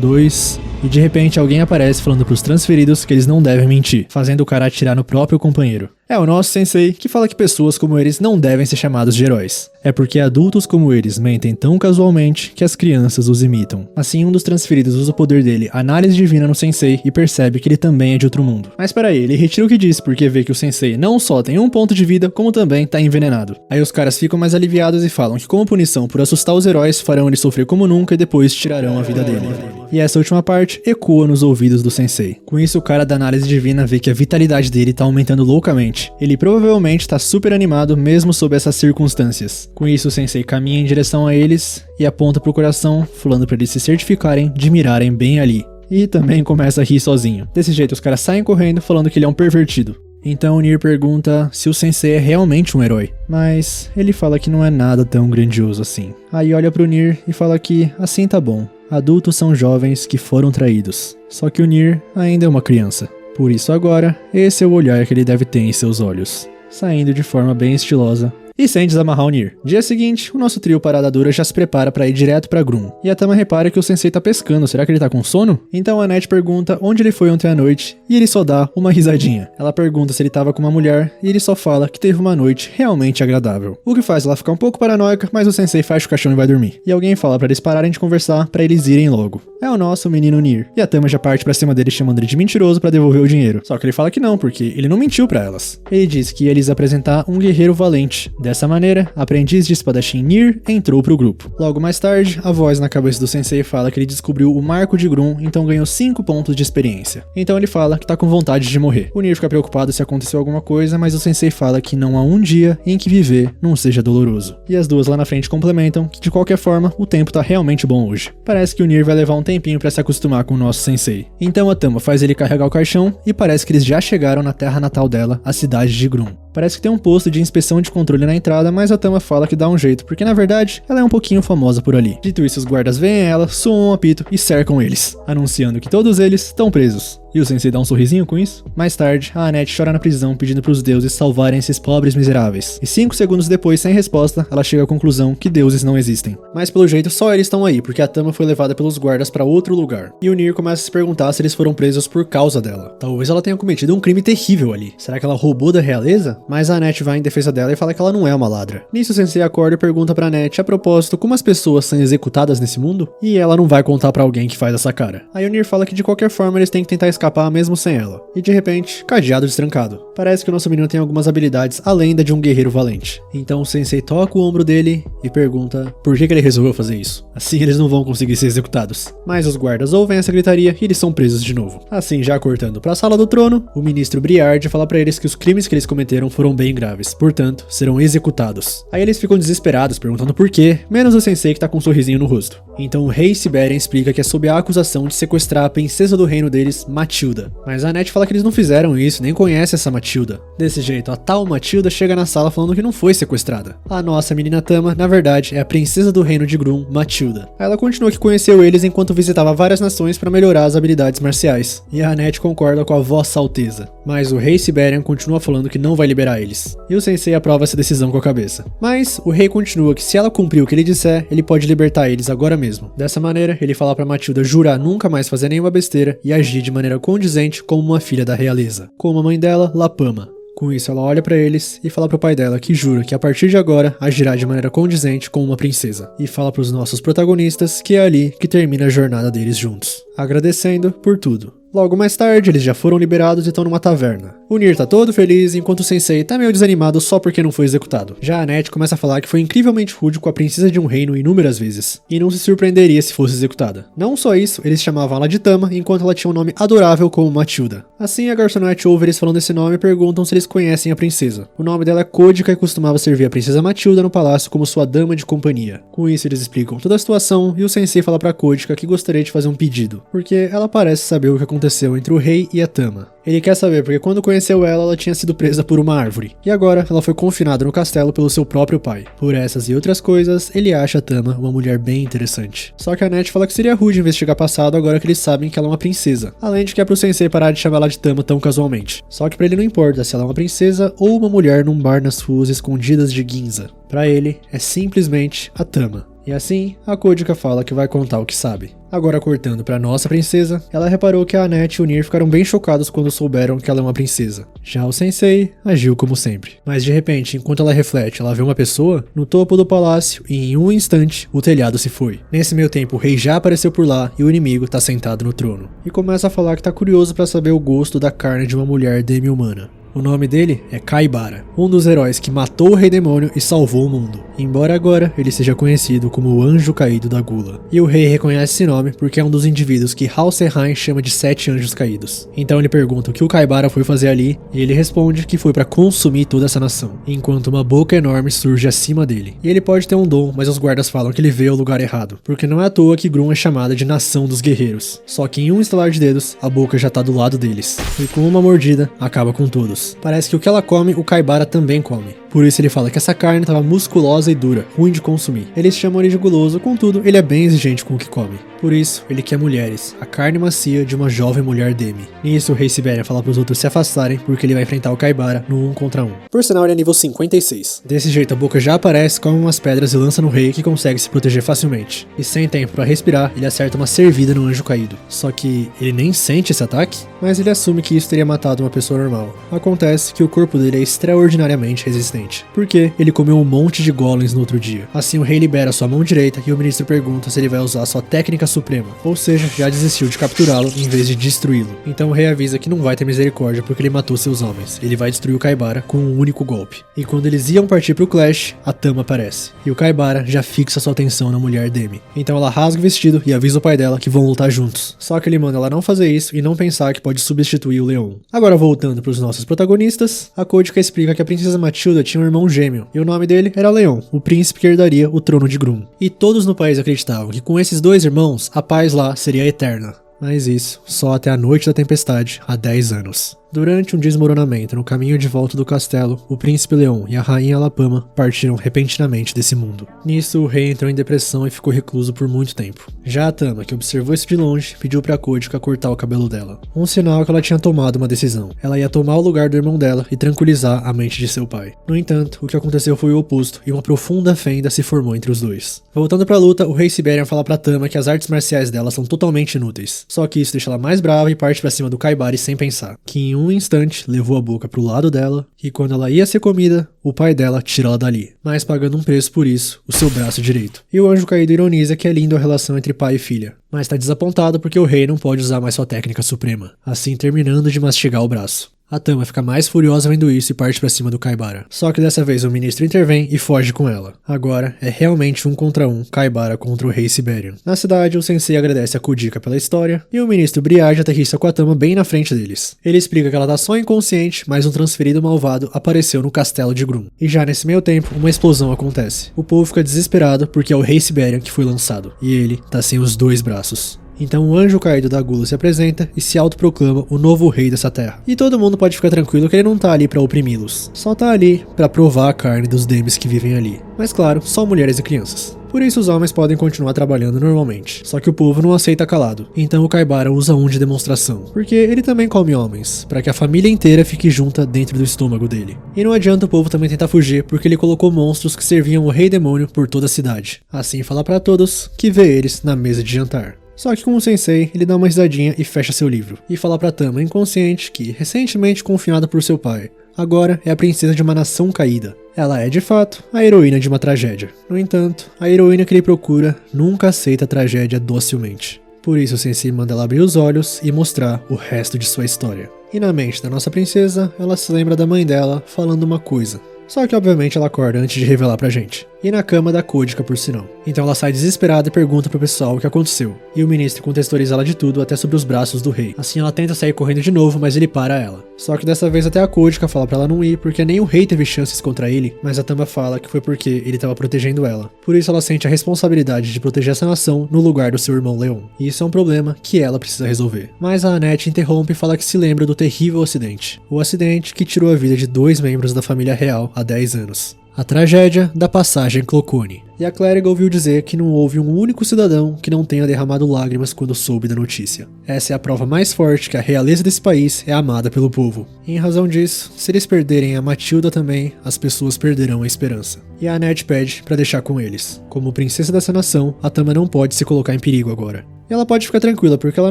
Speaker 1: 2... E de repente alguém aparece falando pros transferidos que eles não devem mentir, fazendo o cara atirar no próprio companheiro. É o nosso sensei que fala que pessoas como eles não devem ser chamados de heróis. é porque adultos como eles mentem tão casualmente que as crianças os imitam. Assim, um dos transferidos usa o poder dele, análise divina, no sensei e percebe que ele também é de outro mundo. Mas peraí, ele retira o que disse porque vê que o sensei não só tem um ponto de vida, como também tá envenenado. Aí os caras ficam mais aliviados e falam que como punição por assustar os heróis, farão ele sofrer como nunca e depois tirarão a vida dele. E essa última parte ecoa nos ouvidos do sensei. Com isso, o cara da análise divina vê que a vitalidade dele tá aumentando loucamente. Ele provavelmente tá super animado mesmo sob essas circunstâncias. Com isso, o sensei caminha em direção a eles e aponta pro coração, falando pra eles se certificarem de mirarem bem ali. E também começa a rir sozinho. Desse jeito, os caras saem correndo falando que ele é um pervertido. Então o Nier pergunta se o sensei é realmente um herói, mas ele fala que não é nada tão grandioso assim. Aí olha pro Nier e fala que assim tá bom, adultos são jovens que foram traídos, só que o Nier ainda é uma criança. Por isso agora, esse é o olhar que ele deve ter em seus olhos, saindo de forma bem estilosa. E sem desamarrar o Nier. Dia seguinte, o nosso trio parada dura já se prepara pra ir direto pra Grum. E a Tama repara que o sensei tá pescando, será que ele tá com sono? Então a Net pergunta onde ele foi ontem à noite e ele só dá uma risadinha. Ela pergunta se ele tava com uma mulher e ele só fala que teve uma noite realmente agradável. O que faz ela ficar um pouco paranoica, mas o sensei fecha o caixão e vai dormir. E alguém fala pra eles pararem de conversar pra eles irem logo. É o nosso menino Nier. E a Tama já parte pra cima dele chamando ele de mentiroso pra devolver o dinheiro. Só que ele fala que não, porque ele não mentiu pra elas. Ele diz que ia lhes apresentar um guerreiro valente. Dessa maneira, a aprendiz de espadachim Nier entrou pro grupo. Logo mais tarde, a voz na cabeça do sensei fala que ele descobriu o Marco de Grum, então ganhou 5 pontos de experiência. Então ele fala que tá com vontade de morrer. O Nier fica preocupado se aconteceu alguma coisa, mas o sensei fala que não há um dia em que viver não seja doloroso. E as duas lá na frente complementam que de qualquer forma, o tempo tá realmente bom hoje. Parece que o Nier vai levar um tempinho pra se acostumar com o nosso sensei. Então a Tama faz ele carregar o caixão e parece que eles já chegaram na terra natal dela, a cidade de Grum. Parece que tem um posto de inspeção de controle na entrada, mas a Tama fala que dá um jeito, porque na verdade ela é um pouquinho famosa por ali. Dito isso, os guardas veem ela, soam um apito e cercam eles, anunciando que todos eles estão presos. E o sensei dá um sorrisinho com isso? Mais tarde, a Annette chora na prisão pedindo pros deuses salvarem esses pobres miseráveis. E 5 segundos depois, sem resposta, ela chega à conclusão que deuses não existem. Mas pelo jeito só eles estão aí, porque a Tama foi levada pelos guardas pra outro lugar. E o Nier começa a se perguntar se eles foram presos por causa dela. Talvez ela tenha cometido um crime terrível ali. Será que ela roubou da realeza? Mas a Annette vai em defesa dela e fala que ela não é uma ladra. Nisso o sensei acorda e pergunta pra Annette a propósito como as pessoas são executadas nesse mundo, e ela não vai contar pra alguém que faz essa cara. Aí o Nier fala que de qualquer forma eles têm que tentar escapar mesmo sem ela. E de repente, cadeado destrancado. Parece que o nosso menino tem algumas habilidades além da de um guerreiro valente. Então o sensei toca o ombro dele e pergunta por que ele resolveu fazer isso. Assim eles não vão conseguir ser executados. Mas os guardas ouvem essa gritaria e eles são presos de novo. Assim, já cortando pra sala do trono, o ministro Briard fala pra eles que os crimes que eles cometeram foram bem graves, portanto, serão executados. Aí eles ficam desesperados, perguntando por quê, menos o sensei que tá com um sorrisinho no rosto. Então o rei Siberian explica que é sob a acusação de sequestrar a princesa do reino deles, Matilda. Mas a Annette fala que eles não fizeram isso, nem conhece essa Matilda. Desse jeito, a tal Matilda chega na sala falando que não foi sequestrada. A nossa menina Tama, na verdade, é a princesa do reino de Grum, Matilda. Ela continua que conheceu eles enquanto visitava várias nações para melhorar as habilidades marciais. E a Annette concorda com a Vossa Alteza. Mas o rei Siberian continua falando que não vai liberar eles. E o sensei aprova essa decisão com a cabeça. Mas o rei continua que se ela cumprir o que ele disser, ele pode libertar eles agora mesmo. Dessa maneira, ele fala pra Matilda jurar nunca mais fazer nenhuma besteira e agir de maneira condizente como uma filha da realeza. Como a mãe dela, Lapama. Com isso, ela olha pra eles e fala pro pai dela que jura que a partir de agora agirá de maneira condizente como uma princesa. E fala pros nossos protagonistas que é ali que termina a jornada deles juntos, agradecendo por tudo. Logo mais tarde, eles já foram liberados e estão numa taverna. O Nier tá todo feliz, enquanto o sensei tá meio desanimado só porque não foi executado. Já a Annette começa a falar que foi incrivelmente rude com a princesa de um reino inúmeras vezes, e não se surpreenderia se fosse executada. Não só isso, eles chamavam ela de Tama, enquanto ela tinha um nome adorável como Matilda. Assim, a garçonete ouve eles falando esse nome e perguntam se eles conhecem a princesa. O nome dela é Codica e costumava servir a princesa Matilda no palácio como sua dama de companhia. Com isso, eles explicam toda a situação e o sensei fala pra Codica que gostaria de fazer um pedido, porque ela parece saber o que aconteceu entre o rei e a Tama. Ele quer saber porque quando conheceu ela, ela tinha sido presa por uma árvore. E agora, ela foi confinada no castelo pelo seu próprio pai. Por essas e outras coisas, ele acha a Tama uma mulher bem interessante. Só que a Annette fala que seria rude investigar passado agora que eles sabem que ela é uma princesa. Além de que é pro sensei parar de chamar ela de Tama tão casualmente. Só que pra ele não importa se ela é uma princesa ou uma mulher num bar nas ruas escondidas de Ginza. Pra ele, é simplesmente a Tama. E assim, a Kojika fala que vai contar o que sabe. Agora cortando pra nossa princesa, ela reparou que a Annette e o Nier ficaram bem chocados quando souberam que ela é uma princesa. Já o sensei agiu como sempre. Mas de repente, enquanto ela reflete, ela vê uma pessoa no topo do palácio e em um instante o telhado se foi. Nesse meio tempo, o rei já apareceu por lá e o inimigo tá sentado no trono. E começa a falar que tá curioso pra saber o gosto da carne de uma mulher demi-humana. O nome dele é Kaibara, um dos heróis que matou o Rei Demônio e salvou o mundo, embora agora ele seja conhecido como o Anjo Caído da Gula. E o rei reconhece esse nome porque é um dos indivíduos que Halserheim chama de 7 Anjos Caídos. Então ele pergunta o que o Kaibara foi fazer ali, e ele responde que foi para consumir toda essa nação, enquanto uma boca enorme surge acima dele. E ele pode ter um dom, mas os guardas falam que ele veio ao lugar errado, porque não é à toa que Grum é chamada de Nação dos Guerreiros. Só que em um estalar de dedos, a boca já tá do lado deles, e com uma mordida, acaba com todos. Parece que o que ela come, o Kaibara também come. Por isso ele fala que essa carne estava musculosa e dura, ruim de consumir. Eles chamam ele de guloso, contudo, ele é bem exigente com o que come. Por isso, ele quer mulheres, a carne macia de uma jovem mulher demi. Nisso, o rei Sibéria fala para os outros se afastarem, porque ele vai enfrentar o Kaibara no 1 contra 1. Por sinal, ele é nível 56. Desse jeito, a boca já aparece, come umas pedras e lança no rei, que consegue se proteger facilmente. E sem tempo para respirar, ele acerta uma servida no anjo caído. Só que ele nem sente esse ataque, mas ele assume que isso teria matado uma pessoa normal. Acontece que o corpo dele é extraordinariamente resistente, porque ele comeu um monte de golems no outro dia. Assim, o rei libera sua mão direita e o ministro pergunta se ele vai usar sua técnica suprema, ou seja, já desistiu de capturá-lo em vez de destruí-lo. Então o rei avisa que não vai ter misericórdia porque ele matou seus homens. Ele vai destruir o Kaibara com um único golpe. E quando eles iam partir pro Clash, a Tama aparece. E o Kaibara já fixa sua atenção na mulher Demi. Então ela rasga o vestido e avisa o pai dela que vão lutar juntos. Só que ele manda ela não fazer isso e não pensar que pode substituir o Leon. Agora voltando pros nossos protagonistas, a Kojika explica que a princesa Matilda tinha um irmão gêmeo, e o nome dele era Leon, o príncipe que herdaria o trono de Grum. E todos no país acreditavam que com esses dois irmãos, a paz lá seria eterna. Mas isso, só até a noite da tempestade, há 10 anos. Durante um desmoronamento no caminho de volta do castelo, o príncipe Leon e a rainha Alapama partiram repentinamente desse mundo. Nisso, o rei entrou em depressão e ficou recluso por muito tempo. Já a Tama, que observou isso de longe, pediu pra Kojika cortar o cabelo dela. Um sinal que ela tinha tomado uma decisão. Ela ia tomar o lugar do irmão dela e tranquilizar a mente de seu pai. No entanto, o que aconteceu foi o oposto, e uma profunda fenda se formou entre os dois. Voltando pra luta, o rei Siberian fala pra Tama que as artes marciais dela são totalmente inúteis. Só que isso deixa ela mais brava e parte pra cima do Kaibara sem pensar, que em um instante levou a boca pro lado dela, e quando ela ia ser comida, o pai dela tira ela dali, mas pagando um preço por isso, o seu braço direito. E o anjo caído ironiza que é lindo a relação entre pai e filha, mas tá desapontado porque o rei não pode usar mais sua técnica suprema, assim terminando de mastigar o braço. A Tama fica mais furiosa vendo isso e parte pra cima do Kaibara. Só que dessa vez o ministro intervém e foge com ela. Agora é realmente 1 contra 1, Kaibara contra o rei Siberian. Na cidade, o sensei agradece a Kojika pela história e o ministro Briage aterrissa com a Tama bem na frente deles. Ele explica que ela tá só inconsciente, mas um transferido malvado apareceu no castelo de Grum. E já nesse meio tempo, uma explosão acontece. O povo fica desesperado porque é o rei Siberian que foi lançado, e ele tá sem os 2 braços. Então o anjo caído da Gula se apresenta e se autoproclama o novo rei dessa terra. E todo mundo pode ficar tranquilo que ele não tá ali pra oprimi-los, só tá ali pra provar a carne dos demis que vivem ali. Mas claro, só mulheres e crianças. Por isso os homens podem continuar trabalhando normalmente, só que o povo não aceita calado. Então o Kaibara usa um de demonstração, porque ele também come homens, para que a família inteira fique junta dentro do estômago dele. E não adianta o povo também tentar fugir, porque ele colocou monstros que serviam o rei demônio por toda a cidade. Assim fala pra todos que vê eles na mesa de jantar. Só que com o sensei, ele dá uma risadinha e fecha seu livro, e fala pra Tama inconsciente que, recentemente confinada por seu pai, agora é a princesa de uma nação caída. Ela é, de fato, a heroína de uma tragédia. No entanto, a heroína que ele procura nunca aceita a tragédia docilmente. Por isso o sensei manda ela abrir os olhos e mostrar o resto de sua história. E na mente da nossa princesa, ela se lembra da mãe dela falando uma coisa. Só que obviamente ela acorda antes de revelar pra gente. E na cama da Kojika, por sinal. Então ela sai desesperada e pergunta pro pessoal o que aconteceu. E o ministro contextualiza ela de tudo, até sobre os braços do rei. Assim ela tenta sair correndo de novo, mas ele para ela. Só que dessa vez até a Kojika fala pra ela não ir, porque nem o rei teve chances contra ele, mas a Tama fala que foi porque ele tava protegendo ela. Por isso ela sente a responsabilidade de proteger essa nação no lugar do seu irmão Leon. E isso é um problema que ela precisa resolver. Mas a Annette interrompe e fala que se lembra do terrível acidente. O acidente que tirou a vida de 2 membros da família real há 10 anos. A tragédia da passagem Clocone. E a clériga ouviu dizer que não houve um único cidadão que não tenha derramado lágrimas quando soube da notícia. Essa é a prova mais forte que a realeza desse país é amada pelo povo. E em razão disso, se eles perderem a Matilda também, as pessoas perderão a esperança. E a Annette pede pra deixar com eles. Como princesa dessa nação, a Tama não pode se colocar em perigo agora. E ela pode ficar tranquila porque ela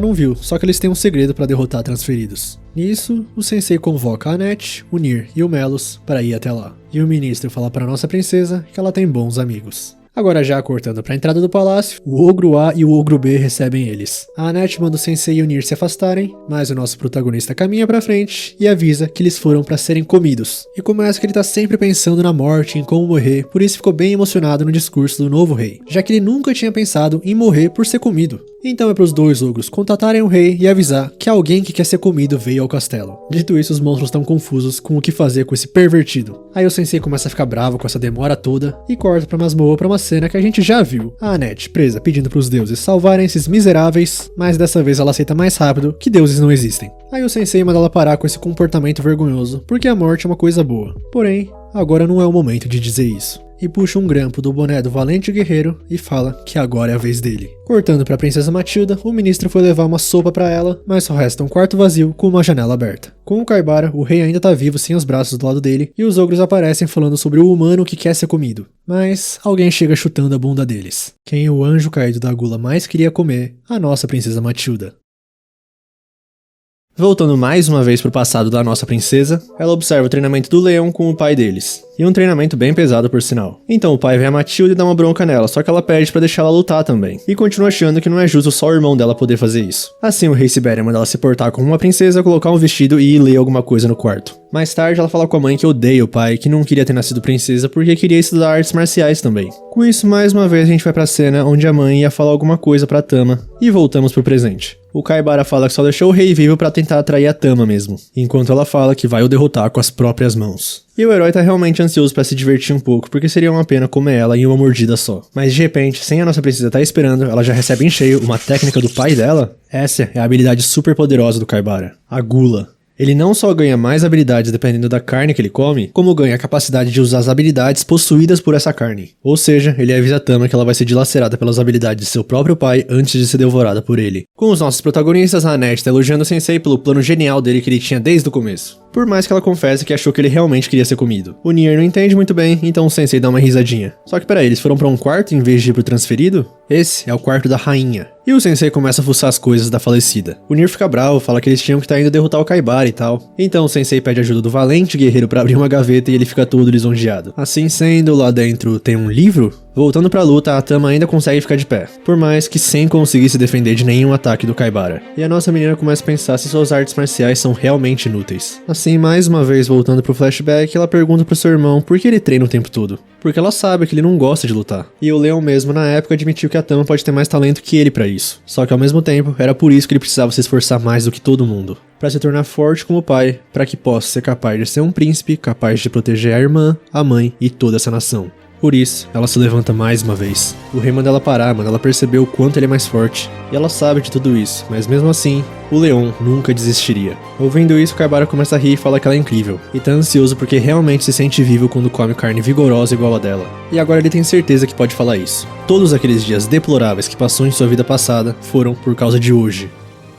Speaker 1: não viu, só que eles têm um segredo pra derrotar transferidos. Nisso, o sensei convoca a Annette, o Nier e o Melos para ir até lá. E o ministro fala pra nossa princesa que ela tem bons amigos. Agora já cortando pra entrada do palácio, o Ogro A e o Ogro B recebem eles. A Annette manda o Sensei e o Nier se afastarem, mas o nosso protagonista caminha pra frente e avisa que eles foram pra serem comidos. E começa que ele tá sempre pensando na morte, em como morrer, por isso ficou bem emocionado no discurso do novo rei, já que ele nunca tinha pensado em morrer por ser comido. Então é pros dois ogros contatarem o rei e avisar que alguém que quer ser comido veio ao castelo. Dito isso, os monstros estão confusos com o que fazer com esse pervertido. Aí o Sensei começa a ficar bravo com essa demora toda e corta pra masmorra pra uma cena que a gente já viu. A Annette presa pedindo pros deuses salvarem esses miseráveis, mas dessa vez ela aceita mais rápido que deuses não existem. Aí o Sensei manda ela parar com esse comportamento vergonhoso, porque a morte é uma coisa boa. Porém, agora não é o momento de dizer isso. E puxa um grampo do boné do valente guerreiro e fala que agora é a vez dele. Cortando pra princesa Matilda, o ministro foi levar uma sopa pra ela, mas só resta um quarto vazio com uma janela aberta. Com o Kaibara, o rei ainda tá vivo sem os braços do lado dele, e os ogros aparecem falando sobre o humano que quer ser comido. Mas alguém chega chutando a bunda deles. Quem o anjo caído da gula mais queria comer? A nossa princesa Matilda. Voltando mais uma vez pro passado da nossa princesa, ela observa o treinamento do leão com o pai deles. E um treinamento bem pesado por sinal. Então o pai vê a Matilda e dá uma bronca nela, só que ela pede pra deixar ela lutar também. E continua achando que não é justo só o irmão dela poder fazer isso. Assim o rei Sibéria manda ela se portar como uma princesa, colocar um vestido e ir ler alguma coisa no quarto. Mais tarde ela fala com a mãe que odeia o pai, que não queria ter nascido princesa porque queria estudar artes marciais também. Com isso, mais uma vez a gente vai pra cena onde a mãe ia falar alguma coisa pra Tama. E voltamos pro presente. O Kaibara fala que só deixou o rei vivo pra tentar atrair a Tama mesmo, enquanto ela fala que vai o derrotar com as próprias mãos. E o herói tá realmente ansioso pra se divertir um pouco, porque seria uma pena comer ela em uma mordida só. Mas de repente, sem a nossa princesa estar esperando, ela já recebe em cheio uma técnica do pai dela. Essa é a habilidade super poderosa do Kaibara, a gula. Ele não só ganha mais habilidades dependendo da carne que ele come, como ganha a capacidade de usar as habilidades possuídas por essa carne. Ou seja, ele avisa a Tama que ela vai ser dilacerada pelas habilidades de seu próprio pai antes de ser devorada por ele. Com os nossos protagonistas, a Annette tá elogiando o Sensei pelo plano genial dele que ele tinha desde o começo. Por mais que ela confesse que achou que ele realmente queria ser comido. O Nier não entende muito bem, então o Sensei dá uma risadinha. Só que peraí, eles foram pra um quarto em vez de ir pro transferido? Esse é o quarto da rainha. E o Sensei começa a fuçar as coisas da falecida. O Nier fica bravo, fala que eles tinham que estar indo derrotar o Kaibara e tal. Então o Sensei pede ajuda do valente guerreiro pra abrir uma gaveta e ele fica todo lisonjeado. Assim sendo, lá dentro tem um livro? Voltando pra luta, a Tama ainda consegue ficar de pé, por mais que sem conseguir se defender de nenhum ataque do Kaibara. E a nossa menina começa a pensar se suas artes marciais são realmente inúteis. Assim, mais uma vez voltando pro flashback, ela pergunta pro seu irmão por que ele treina o tempo todo. Porque ela sabe que ele não gosta de lutar. E o Leon mesmo na época admitiu que a Tama pode ter mais talento que ele pra isso. Só que ao mesmo tempo, era por isso que ele precisava se esforçar mais do que todo mundo. Pra se tornar forte como pai, pra que possa ser capaz de ser um príncipe, capaz de proteger a irmã, a mãe e toda essa nação. Por isso, ela se levanta mais uma vez. O rei manda ela parar, manda ela perceber o quanto ele é mais forte. E ela sabe de tudo isso, mas mesmo assim, o Leon nunca desistiria. Ouvindo isso, Kaibara começa a rir e fala que ela é incrível. E tá ansioso porque realmente se sente vivo quando come carne vigorosa igual a dela. E agora ele tem certeza que pode falar isso. Todos aqueles dias deploráveis que passou em sua vida passada foram por causa de hoje.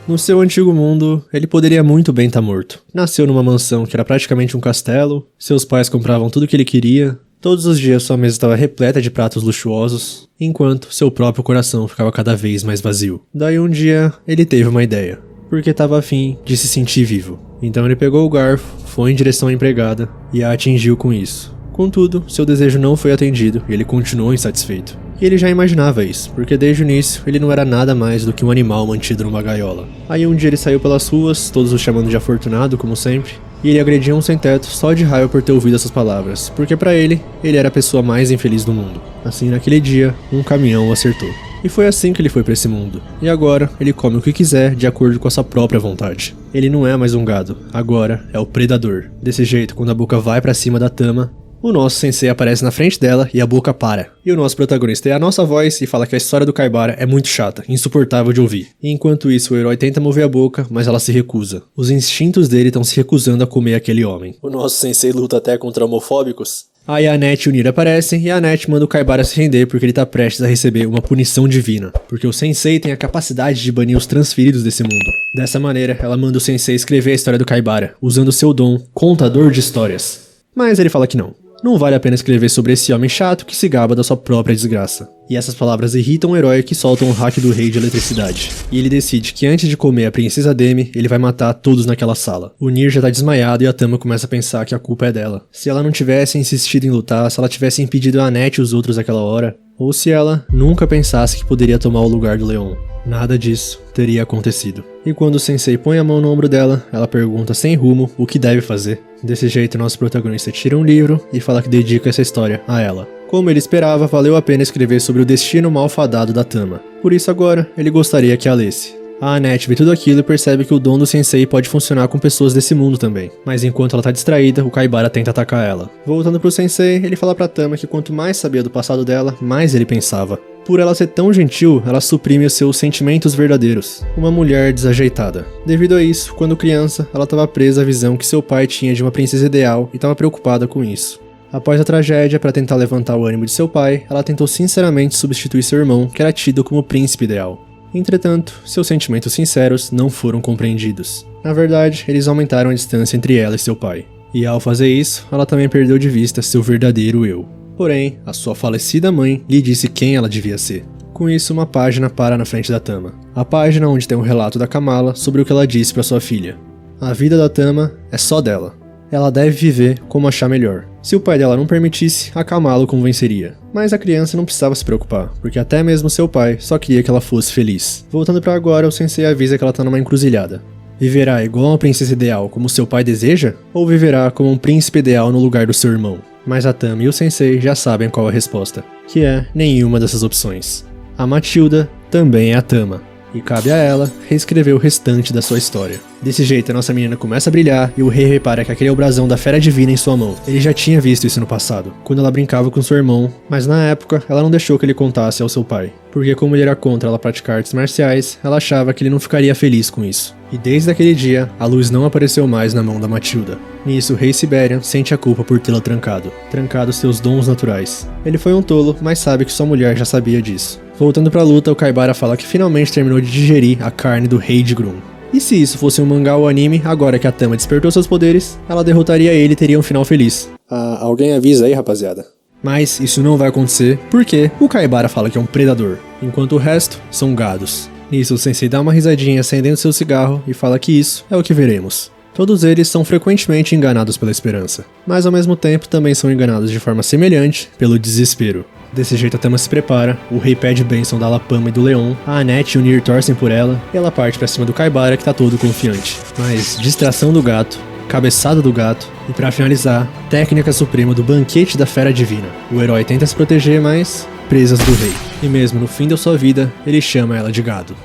Speaker 1: No seu antigo mundo, ele poderia muito bem estar morto. Nasceu numa mansão que era praticamente um castelo, seus pais compravam tudo que ele queria, todos os dias sua mesa estava repleta de pratos luxuosos, enquanto seu próprio coração ficava cada vez mais vazio. Daí um dia, ele teve uma ideia, porque estava afim de se sentir vivo. Então ele pegou o garfo, foi em direção à empregada e a atingiu com isso. Contudo, seu desejo não foi atendido e ele continuou insatisfeito. E ele já imaginava isso, porque desde o início ele não era nada mais do que um animal mantido numa gaiola. Aí um dia ele saiu pelas ruas, todos o chamando de afortunado, como sempre, e ele agredia um sem-teto só de raiva por ter ouvido essas palavras, porque pra ele era a pessoa mais infeliz do mundo. Assim, naquele dia, um caminhão o acertou. E foi assim que ele foi pra esse mundo. E agora, ele come o que quiser de acordo com a sua própria vontade. Ele não é mais um gado, agora é o predador. Desse jeito, quando a boca vai pra cima da Tama, o nosso sensei aparece na frente dela e a boca para. E o nosso protagonista é a nossa voz e fala que a história do Kaibara é muito chata, insuportável de ouvir. E enquanto isso, o herói tenta mover a boca, mas ela se recusa. Os instintos dele estão se recusando a comer aquele homem. O nosso sensei luta até contra homofóbicos. Aí a Annette e o Nier aparecem e a Annette manda o Kaibara se render porque ele tá prestes a receber uma punição divina, porque o Sensei tem a capacidade de banir os transferidos desse mundo. Dessa maneira, ela manda o Sensei escrever a história do Kaibara, usando seu dom, contador de histórias. Mas ele fala que não vale a pena escrever sobre esse homem chato que se gaba da sua própria desgraça. E essas palavras irritam o herói que solta um hack do rei de eletricidade. E ele decide que antes de comer a princesa Demi, ele vai matar todos naquela sala. O Nier já tá desmaiado e a Tama começa a pensar que a culpa é dela. Se ela não tivesse insistido em lutar, se ela tivesse impedido a Annette e os outros naquela hora, ou se ela nunca pensasse que poderia tomar o lugar do Leon. Nada disso teria acontecido. E quando o Sensei põe a mão no ombro dela, ela pergunta sem rumo o que deve fazer. Desse jeito, nosso protagonista tira um livro e fala que dedica essa história a ela. Como ele esperava, valeu a pena escrever sobre o destino malfadado da Tama. Por isso agora, ele gostaria que a lesse. A Annette vê tudo aquilo e percebe que o dom do Sensei pode funcionar com pessoas desse mundo também. Mas enquanto ela tá distraída, o Kaibara tenta atacar ela. Voltando pro Sensei, ele fala pra Tama que quanto mais sabia do passado dela, mais ele pensava. Por ela ser tão gentil, ela suprime os seus sentimentos verdadeiros. Uma mulher desajeitada. Devido a isso, quando criança, ela estava presa à visão que seu pai tinha de uma princesa ideal e estava preocupada com isso. Após a tragédia, para tentar levantar o ânimo de seu pai, ela tentou sinceramente substituir seu irmão, que era tido como príncipe ideal. Entretanto, seus sentimentos sinceros não foram compreendidos. Na verdade, eles aumentaram a distância entre ela e seu pai. E ao fazer isso, ela também perdeu de vista seu verdadeiro eu. Porém, a sua falecida mãe lhe disse quem ela devia ser. Com isso, uma página para na frente da Tama. A página onde tem um relato da Kamala sobre o que ela disse para sua filha. A vida da Tama é só dela. Ela deve viver como achar melhor. Se o pai dela não permitisse, a Kamala o convenceria. Mas a criança não precisava se preocupar, porque até mesmo seu pai só queria que ela fosse feliz. Voltando para agora, o Sensei avisa que ela tá numa encruzilhada. Viverá igual uma princesa ideal como seu pai deseja? Ou viverá como um príncipe ideal no lugar do seu irmão? Mas a Tama e o Sensei já sabem qual a resposta, que é nenhuma dessas opções. A Matilda também é a Tama, e cabe a ela reescrever o restante da sua história. Desse jeito, a nossa menina começa a brilhar e o rei repara que aquele é o brasão da Fera Divina em sua mão. Ele já tinha visto isso no passado, quando ela brincava com seu irmão, mas na época ela não deixou que ele contasse ao seu pai, porque como ele era contra ela praticar artes marciais, ela achava que ele não ficaria feliz com isso. E desde aquele dia, a luz não apareceu mais na mão da Matilda. Nisso, o rei Siberian sente a culpa por tê-la trancado seus dons naturais. Ele foi um tolo, mas sabe que sua mulher já sabia disso. Voltando pra luta, o Kaibara fala que finalmente terminou de digerir a carne do rei de Grum. E se isso fosse um mangá ou anime, agora que a Tama despertou seus poderes, ela derrotaria ele e teria um final feliz. Alguém avisa aí, rapaziada. Mas isso não vai acontecer, porque o Kaibara fala que é um predador, enquanto o resto são gados. Nisso, o Sensei dá uma risadinha acendendo seu cigarro e fala que isso é o que veremos. Todos eles são frequentemente enganados pela esperança, mas ao mesmo tempo também são enganados de forma semelhante pelo desespero. Desse jeito a Tama se prepara, o rei pede bênção da Alapama e do Leon, a Annette e o Nier torcem por ela, e ela parte pra cima do Kaibara que tá todo confiante. Mas distração do gato, cabeçada do gato, e pra finalizar, técnica suprema do banquete da Fera Divina. O herói tenta se proteger, mas presas do rei. E mesmo no fim da sua vida, ele chama ela de gado.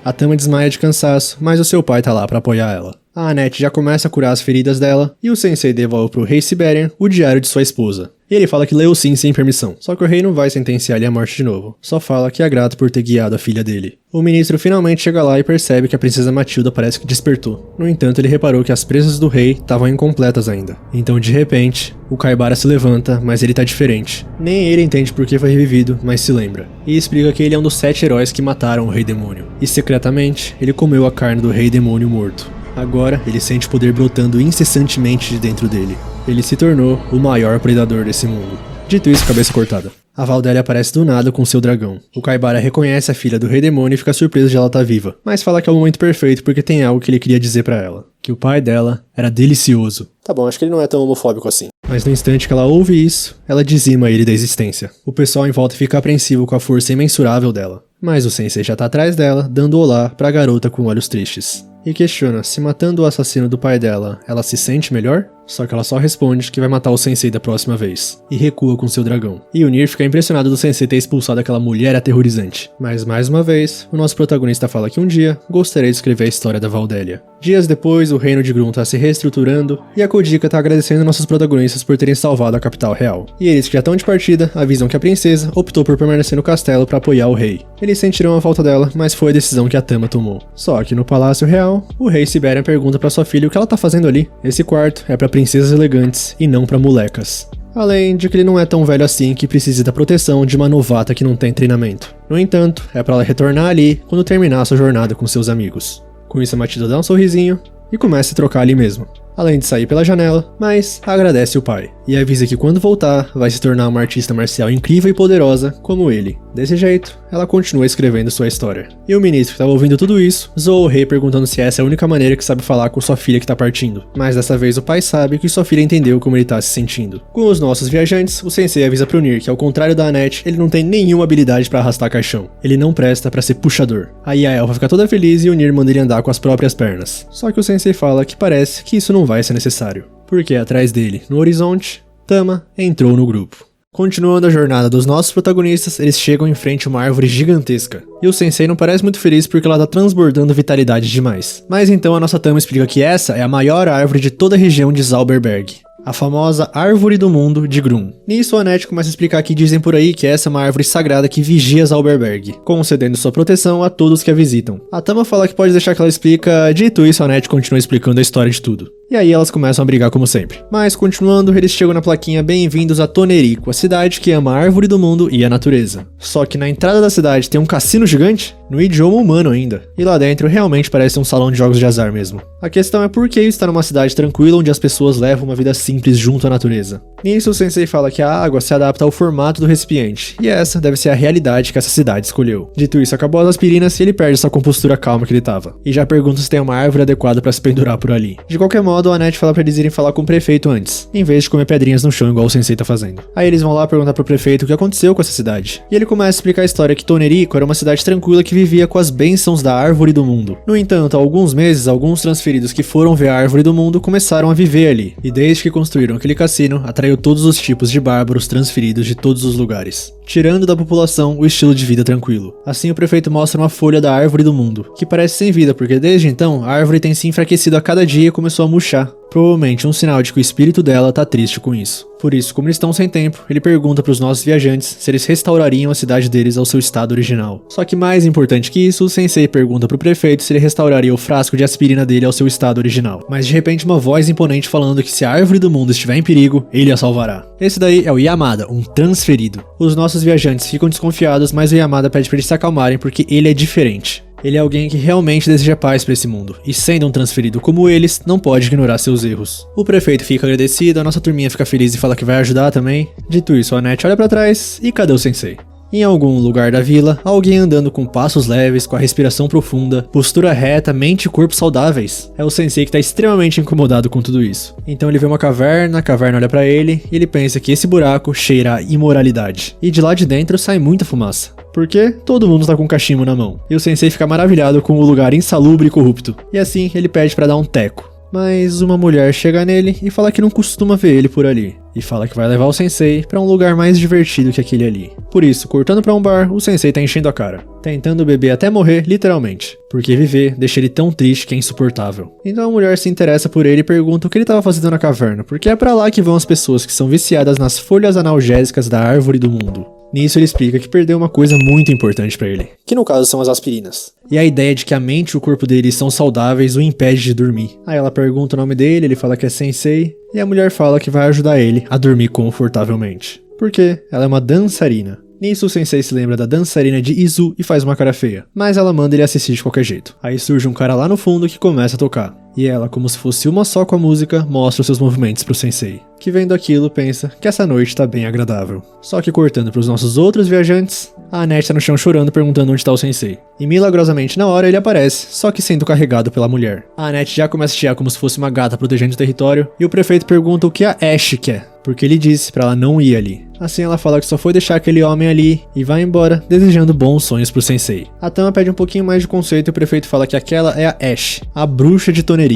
Speaker 1: A Tama desmaia de cansaço, mas o seu pai tá lá pra apoiar ela. A Annette já começa a curar as feridas dela, e o Sensei devolve pro rei Siberian o diário de sua esposa. E ele fala que leu sim sem permissão, só que o rei não vai sentenciar ele à morte de novo, só fala que é grato por ter guiado a filha dele. O ministro finalmente chega lá e percebe que a princesa Matilda parece que despertou. No entanto, ele reparou que as presas do rei estavam incompletas ainda. Então, de repente, o Kaibara se levanta, mas ele tá diferente. Nem ele entende por que foi revivido, mas se lembra. E explica que ele é um dos 7 heróis que mataram o Rei Demônio. E secretamente, ele comeu a carne do Rei Demônio morto. Agora, ele sente o poder brotando incessantemente de dentro dele. Ele se tornou o maior predador desse mundo. Dito isso, cabeça cortada. A Valdélia aparece do nada com seu dragão. O Kaibara reconhece a filha do Rei Demônio e fica surpreso de ela estar viva, mas fala que é o momento perfeito porque tem algo que ele queria dizer pra ela. Que o pai dela era delicioso. Tá bom, acho que ele não é tão homofóbico assim. Mas no instante que ela ouve isso, ela dizima ele da existência. O pessoal em volta fica apreensivo com a força imensurável dela. Mas o Sensei já tá atrás dela, dando olá pra garota com olhos tristes. E questiona se matando o assassino do pai dela, ela se sente melhor? Só que ela só responde que vai matar o Sensei da próxima vez, e recua com seu dragão. E o Nier fica impressionado do Sensei ter expulsado aquela mulher aterrorizante. Mas mais uma vez, o nosso protagonista fala que um dia gostaria de escrever a história da Valdélia. Dias depois, o reino de Grum tá se reestruturando, e a Kojika tá agradecendo nossos protagonistas por terem salvado a capital real. E eles que já estão de partida, avisam que a princesa optou por permanecer no castelo para apoiar o rei. Eles sentiram a falta dela, mas foi a decisão que a Tama tomou. Só que no palácio real, o rei Siberian pergunta pra sua filha o que ela tá fazendo ali. Esse quarto é pra princesas elegantes e não pra molecas. Além de que ele não é tão velho assim que precise da proteção de uma novata que não tem treinamento. No entanto, é pra ela retornar ali quando terminar sua jornada com seus amigos. Com isso, a Matilda dá um sorrisinho e começa a trocar ali mesmo. Além de sair pela janela, mas agradece o pai. E avisa que quando voltar, vai se tornar uma artista marcial incrível e poderosa como ele. Desse jeito, ela continua escrevendo sua história. E o ministro que estava ouvindo tudo isso, zoou o rei perguntando se essa é a única maneira que sabe falar com sua filha que tá partindo. Mas dessa vez o pai sabe que sua filha entendeu como ele tá se sentindo. Com os nossos viajantes, o sensei avisa pro Nier que ao contrário da Annette, ele não tem nenhuma habilidade pra arrastar caixão. Ele não presta pra ser puxador. Aí a elfa fica toda feliz e o Nier manda ele andar com as próprias pernas. Só que o sensei fala que parece que isso não vai ser necessário. Porque atrás dele, no horizonte, Tama entrou no grupo. Continuando a jornada dos nossos protagonistas, eles chegam em frente a uma árvore gigantesca. E o sensei não parece muito feliz porque ela tá transbordando vitalidade demais. Mas então a nossa Tama explica que essa é a maior árvore de toda a região de Zauberberg. A famosa Árvore do Mundo de Grum. Nisso, a Annette começa a explicar que dizem por aí que essa é uma árvore sagrada que vigia Zauberberg, concedendo sua proteção a todos que a visitam. A Tama fala que pode deixar que ela explica, dito isso, a Annette continua explicando a história de tudo. E aí elas começam a brigar como sempre. Mas continuando, eles chegam na plaquinha Bem-vindos a Tonerico, a cidade que ama a árvore do mundo e a natureza. Só que na entrada da cidade tem um cassino gigante, no idioma humano ainda. E lá dentro realmente parece um salão de jogos de azar mesmo. A questão é por que está numa cidade tranquila onde as pessoas levam uma vida simples junto à natureza. Nisso o sensei fala que a água se adapta ao formato do recipiente, e essa deve ser a realidade que essa cidade escolheu. Dito isso, acabou as aspirinas e ele perde essa compostura calma que ele tava. E já pergunta se tem uma árvore adequada para se pendurar por ali. De qualquer modo, a Annette fala pra eles irem falar com o prefeito antes, em vez de comer pedrinhas no chão igual o sensei tá fazendo. Aí eles vão lá perguntar pro prefeito o que aconteceu com essa cidade. E ele começa a explicar a história que Tonerico era uma cidade tranquila que vivia com as bênçãos da Árvore do Mundo. No entanto, há alguns meses, alguns transferidos que foram ver a Árvore do Mundo começaram a viver ali. E desde que construíram aquele cassino, atraiu todos os tipos de bárbaros transferidos de todos os lugares, tirando da população o estilo de vida tranquilo. Assim, o prefeito mostra uma folha da Árvore do Mundo, que parece sem vida porque desde então a árvore tem se enfraquecido a cada dia e começou a murchar. Provavelmente um sinal de que o espírito dela tá triste com isso. Por isso, como eles estão sem tempo, ele pergunta pros nossos viajantes se eles restaurariam a cidade deles ao seu estado original. Só que mais importante que isso, o sensei pergunta pro prefeito se ele restauraria o frasco de aspirina dele ao seu estado original. Mas de repente uma voz imponente falando que se a árvore do mundo estiver em perigo, ele a salvará. Esse daí é o Yamada, um transferido. Os nossos viajantes ficam desconfiados, mas o Yamada pede pra eles se acalmarem porque ele é diferente. Ele é alguém que realmente deseja paz pra esse mundo, e sendo um transferido como eles, não pode ignorar seus erros. O prefeito fica agradecido, a nossa turminha fica feliz e fala que vai ajudar também. Dito isso, a Annette olha pra trás e cadê o sensei? Em algum lugar da vila, alguém andando com passos leves, com a respiração profunda, postura reta, mente e corpo saudáveis. É o sensei que tá extremamente incomodado com tudo isso. Então ele vê uma caverna, a caverna olha pra ele, e ele pensa que esse buraco cheira a imoralidade. E de lá de dentro sai muita fumaça. Porque todo mundo tá com um cachimbo na mão. E o sensei fica maravilhado com o lugar insalubre e corrupto. E assim ele pede pra dar um teco. Mas uma mulher chega nele e fala que não costuma ver ele por ali. E fala que vai levar o sensei pra um lugar mais divertido que aquele ali. Por isso, cortando pra um bar, o sensei tá enchendo a cara. Tentando beber até morrer, literalmente. Porque viver deixa ele tão triste que é insuportável. Então a mulher se interessa por ele e pergunta o que ele tava fazendo na caverna. Porque é pra lá que vão as pessoas que são viciadas nas folhas analgésicas da Árvore do Mundo. Nisso ele explica que perdeu uma coisa muito importante pra ele, que no caso são as aspirinas. E a ideia de que a mente e o corpo dele são saudáveis o impede de dormir. Aí ela pergunta o nome dele, ele fala que é Sensei, e a mulher fala que vai ajudar ele a dormir confortavelmente. Porque ela é uma dançarina. Nisso o sensei se lembra da dançarina de Izu e faz uma cara feia, mas ela manda ele assistir de qualquer jeito. Aí surge um cara lá no fundo que começa a tocar. E ela, como se fosse uma só com a música, mostra os seus movimentos pro sensei, que vendo aquilo pensa que essa noite tá bem agradável. Só que cortando pros nossos outros viajantes, a Annette tá no chão chorando perguntando onde tá o sensei. E milagrosamente na hora ele aparece, só que sendo carregado pela mulher. A Annette já começa a chiar como se fosse uma gata protegendo o território, e o prefeito pergunta o que a Ash quer, porque ele disse pra ela não ir ali. Assim ela fala que só foi deixar aquele homem ali e vai embora, desejando bons sonhos pro sensei. A Tama pede um pouquinho mais de conceito e o prefeito fala que aquela é a Ash, a bruxa de Tonerico.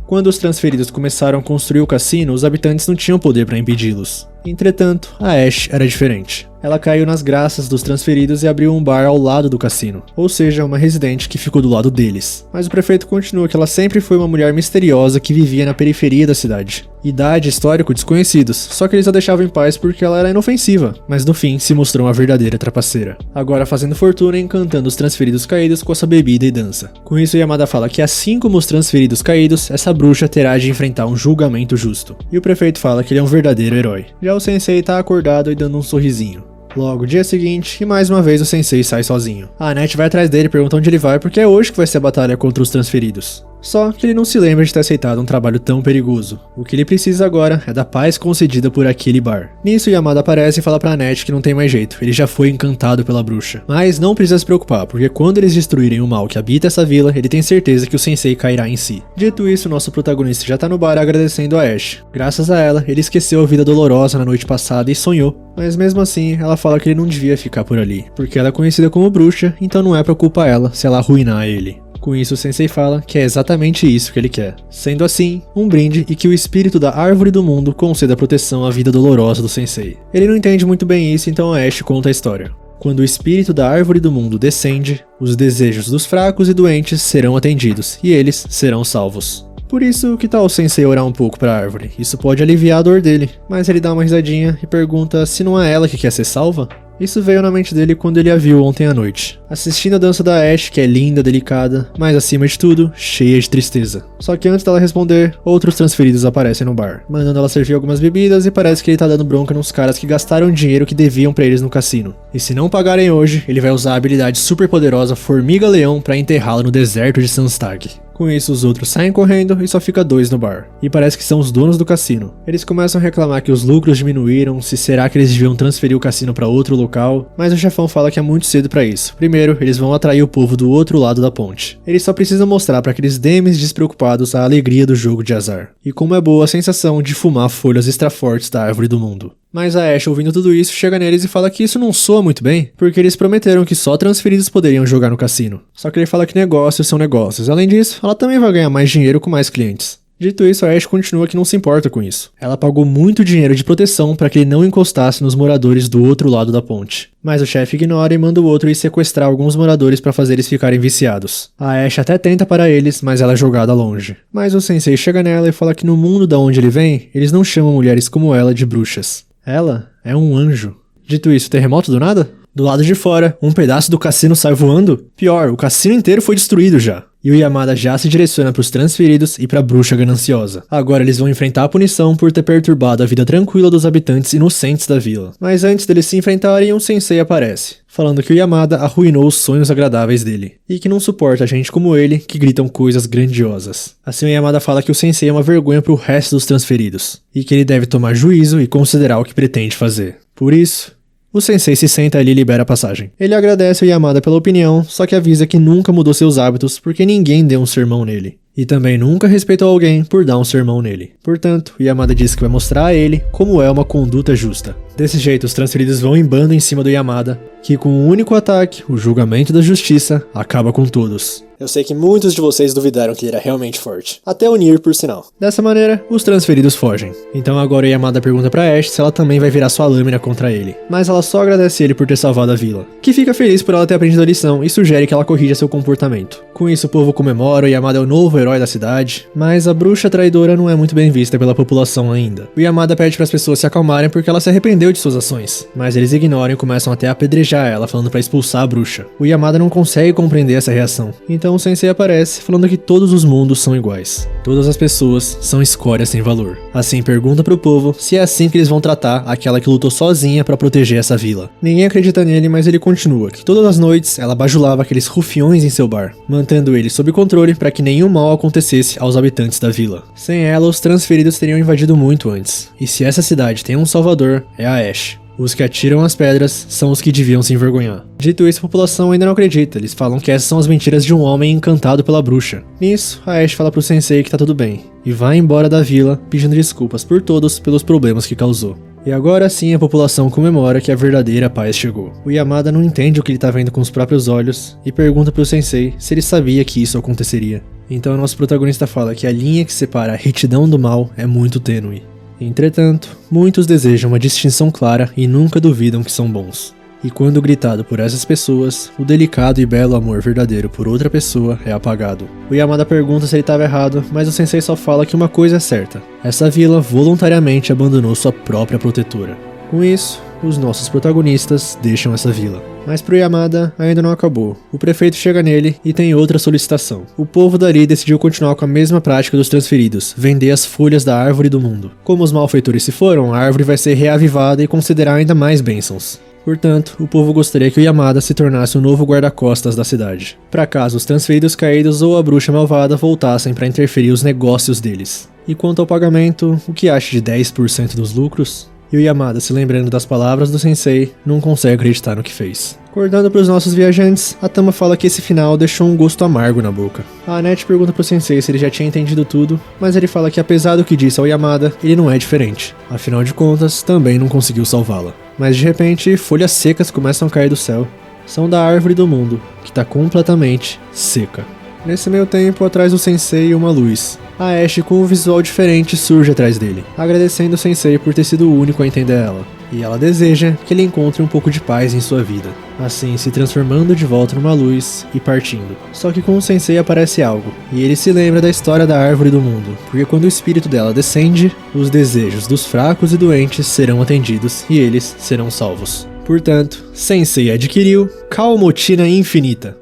Speaker 1: Quando os transferidos começaram a construir o cassino, os habitantes não tinham poder para impedi-los. Entretanto, a Ash era diferente. Ela caiu nas graças dos transferidos e abriu um bar ao lado do cassino, ou seja, uma residente que ficou do lado deles. Mas o prefeito continua que ela sempre foi uma mulher misteriosa que vivia na periferia da cidade. Idade e histórico desconhecidos, só que eles a deixavam em paz porque ela era inofensiva, mas no fim se mostrou uma verdadeira trapaceira. Agora fazendo fortuna e encantando os transferidos caídos com a sua bebida e dança. Com isso, Yamada fala que assim como os transferidos caídos, essa bruxa terá de enfrentar um julgamento justo. E o prefeito fala que ele é um verdadeiro herói. Já o sensei tá acordado e dando um sorrisinho. Logo, dia seguinte, e mais uma vez o sensei sai sozinho. A Annette vai atrás dele e pergunta onde ele vai porque é hoje que vai ser a batalha contra os transferidos. Só que ele não se lembra de ter aceitado um trabalho tão perigoso. O que ele precisa agora é da paz concedida por aquele bar. Nisso, Yamada aparece e fala pra Annette que não tem mais jeito, ele já foi encantado pela bruxa. Mas não precisa se preocupar, porque quando eles destruírem o mal que habita essa vila, ele tem certeza que o sensei cairá em si. Dito isso, nosso protagonista já tá no bar agradecendo a Ash. Graças a ela, ele esqueceu a vida dolorosa na noite passada e sonhou. Mas mesmo assim, ela fala que ele não devia ficar por ali, porque ela é conhecida como bruxa, então não é pra culpa ela se ela arruinar ele. Com isso, o sensei fala que é exatamente isso que ele quer. Sendo assim, um brinde e que o espírito da Árvore do Mundo conceda proteção à vida dolorosa do sensei. Ele não entende muito bem isso, então a Ash conta a história. Quando o espírito da Árvore do Mundo descende, os desejos dos fracos e doentes serão atendidos, e eles serão salvos. Por isso, que tal o sensei orar um pouco pra árvore? Isso pode aliviar a dor dele. Mas ele dá uma risadinha e pergunta se não é ela que quer ser salva? Isso veio na mente dele quando ele a viu ontem à noite, assistindo a dança da Ash, que é linda, delicada, mas acima de tudo, cheia de tristeza. Só que antes dela responder, outros transferidos aparecem no bar, mandando ela servir algumas bebidas e parece que ele tá dando bronca nos caras que gastaram o dinheiro que deviam pra eles no cassino. E se não pagarem hoje, ele vai usar a habilidade super poderosa Formiga-Leão pra enterrá-la no deserto de Sanstag. Com isso, os outros saem correndo e só fica 2 no bar. E parece que são os donos do cassino. Eles começam a reclamar que os lucros diminuíram, se será que eles deviam transferir o cassino para outro local, mas o chefão fala que é muito cedo para isso. Primeiro, eles vão atrair o povo do outro lado da ponte. Eles só precisam mostrar para aqueles demes despreocupados a alegria do jogo de azar. E como é boa a sensação de fumar folhas extra fortes da Árvore do Mundo. Mas a Ash, ouvindo tudo isso, chega neles e fala que isso não soa muito bem, porque eles prometeram que só transferidos poderiam jogar no cassino. Só que ele fala que negócios são negócios. Além disso, ela também vai ganhar mais dinheiro com mais clientes. Dito isso, a Ash continua que não se importa com isso. Ela pagou muito dinheiro de proteção para que ele não encostasse nos moradores do outro lado da ponte. Mas o chefe ignora e manda o outro ir sequestrar alguns moradores para fazer eles ficarem viciados. A Ash até tenta para eles, mas ela é jogada longe. Mas o sensei chega nela e fala que no mundo da onde ele vem, eles não chamam mulheres como ela de bruxas. Ela é um anjo. Dito isso, terremoto do nada? Do lado de fora, um pedaço do cassino sai voando? Pior, o cassino inteiro foi destruído já. E o Yamada já se direciona para os transferidos e para a bruxa gananciosa. Agora eles vão enfrentar a punição por ter perturbado a vida tranquila dos habitantes inocentes da vila. Mas antes deles se enfrentarem, um sensei aparece, falando que o Yamada arruinou os sonhos agradáveis dele, e que não suporta gente como ele que gritam coisas grandiosas. Assim o Yamada fala que o sensei é uma vergonha para o resto dos transferidos, e que ele deve tomar juízo e considerar o que pretende fazer. Por isso, o sensei se senta ali e libera a passagem. Ele agradece o Yamada pela opinião, só que avisa que nunca mudou seus hábitos porque ninguém deu um sermão nele. E também nunca respeitou alguém por dar um sermão nele. Portanto, o Yamada diz que vai mostrar a ele como é uma conduta justa. Desse jeito, os transferidos vão em bando em cima do Yamada, que com um único ataque, o julgamento da justiça, acaba com todos. Eu sei que muitos de vocês duvidaram que ele era realmente forte. Até o Nier, por sinal. Dessa maneira, os transferidos fogem. Então agora o Yamada pergunta pra Ash se ela também vai virar sua lâmina contra ele. Mas ela só agradece ele por ter salvado a vila. Que fica feliz por ela ter aprendido a lição e sugere que ela corrija seu comportamento. Com isso, o povo comemora, o Yamada é o novo herói da cidade. Mas a bruxa traidora não é muito bem vista pela população ainda. O Yamada pede para as pessoas se acalmarem porque ela se arrependeu de suas ações. Mas eles ignoram e começam até a apedrejar ela, falando para expulsar a bruxa. O Yamada não consegue compreender essa reação. Então o sensei aparece, falando que todos os mundos são iguais. Todas as pessoas são escórias sem valor. Assim pergunta pro povo se é assim que eles vão tratar aquela que lutou sozinha para proteger essa vila. Ninguém acredita nele, mas ele continua que todas as noites ela bajulava aqueles rufiões em seu bar, mantendo ele sob controle para que nenhum mal acontecesse aos habitantes da vila. Sem ela, os transferidos teriam invadido muito antes. E se essa cidade tem um salvador, é a Ash. Os que atiram as pedras são os que deviam se envergonhar. Dito isso, a população ainda não acredita. Eles falam que essas são as mentiras de um homem encantado pela bruxa. Nisso, a Ash fala pro sensei que tá tudo bem, e vai embora da vila pedindo desculpas por todos pelos problemas que causou. E agora sim a população comemora que a verdadeira paz chegou. O Yamada não entende o que ele tá vendo com os próprios olhos e pergunta pro sensei se ele sabia que isso aconteceria. Então nosso protagonista fala que a linha que separa a retidão do mal é muito tênue. Entretanto, muitos desejam uma distinção clara e nunca duvidam que são bons. E quando gritado por essas pessoas, o delicado e belo amor verdadeiro por outra pessoa é apagado. O Yamada pergunta se ele estava errado, mas o sensei só fala que uma coisa é certa: essa vila voluntariamente abandonou sua própria protetora. Com isso, os nossos protagonistas deixam essa vila. Mas pro Yamada ainda não acabou. O prefeito chega nele e tem outra solicitação. O povo dali decidiu continuar com a mesma prática dos transferidos, vender as folhas da árvore do mundo. Como os malfeitores se foram, a árvore vai ser reavivada e considerar ainda mais bênçãos. Portanto, o povo gostaria que o Yamada se tornasse o novo guarda-costas da cidade, para caso os transferidos caídos ou a bruxa malvada voltassem para interferir os negócios deles. E quanto ao pagamento, o que acha de 10% dos lucros? E o Yamada, se lembrando das palavras do sensei, não consegue acreditar no que fez. Acordando para os nossos viajantes, a Tama fala que esse final deixou um gosto amargo na boca. A Annette pergunta pro sensei se ele já tinha entendido tudo, mas ele fala que apesar do que disse ao Yamada, ele não é diferente. Afinal de contas, também não conseguiu salvá-la. Mas de repente, folhas secas começam a cair do céu. São da árvore do mundo, que está completamente seca. Nesse meio tempo, atrás do sensei, uma luz. A Ash, com um visual diferente, surge atrás dele, agradecendo o sensei por ter sido o único a entender ela. E ela deseja que ele encontre um pouco de paz em sua vida, assim se transformando de volta numa luz e partindo. Só que com o sensei aparece algo, e ele se lembra da história da árvore do mundo, porque quando o espírito dela descende, os desejos dos fracos e doentes serão atendidos e eles serão salvos. Portanto, sensei adquiriu Calmotina Infinita.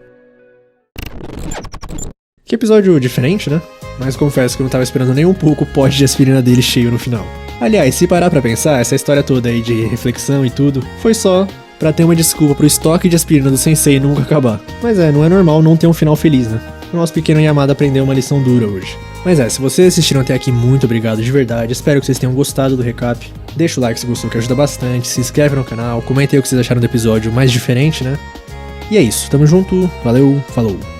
Speaker 1: Que episódio diferente, né? Mas confesso que eu não tava esperando nem um pouco o pote de aspirina dele cheio no final. Aliás, se parar pra pensar, essa história toda aí de reflexão e tudo, foi só pra ter uma desculpa pro estoque de aspirina do sensei nunca acabar. Mas não é normal não ter um final feliz, né? O nosso pequeno Yamada aprendeu uma lição dura hoje. Mas se vocês assistiram até aqui, muito obrigado de verdade, espero que vocês tenham gostado do recap. Deixa o like se gostou, que ajuda bastante, se inscreve no canal, comenta aí o que vocês acharam do episódio mais diferente, né? E é isso, tamo junto, valeu, falou!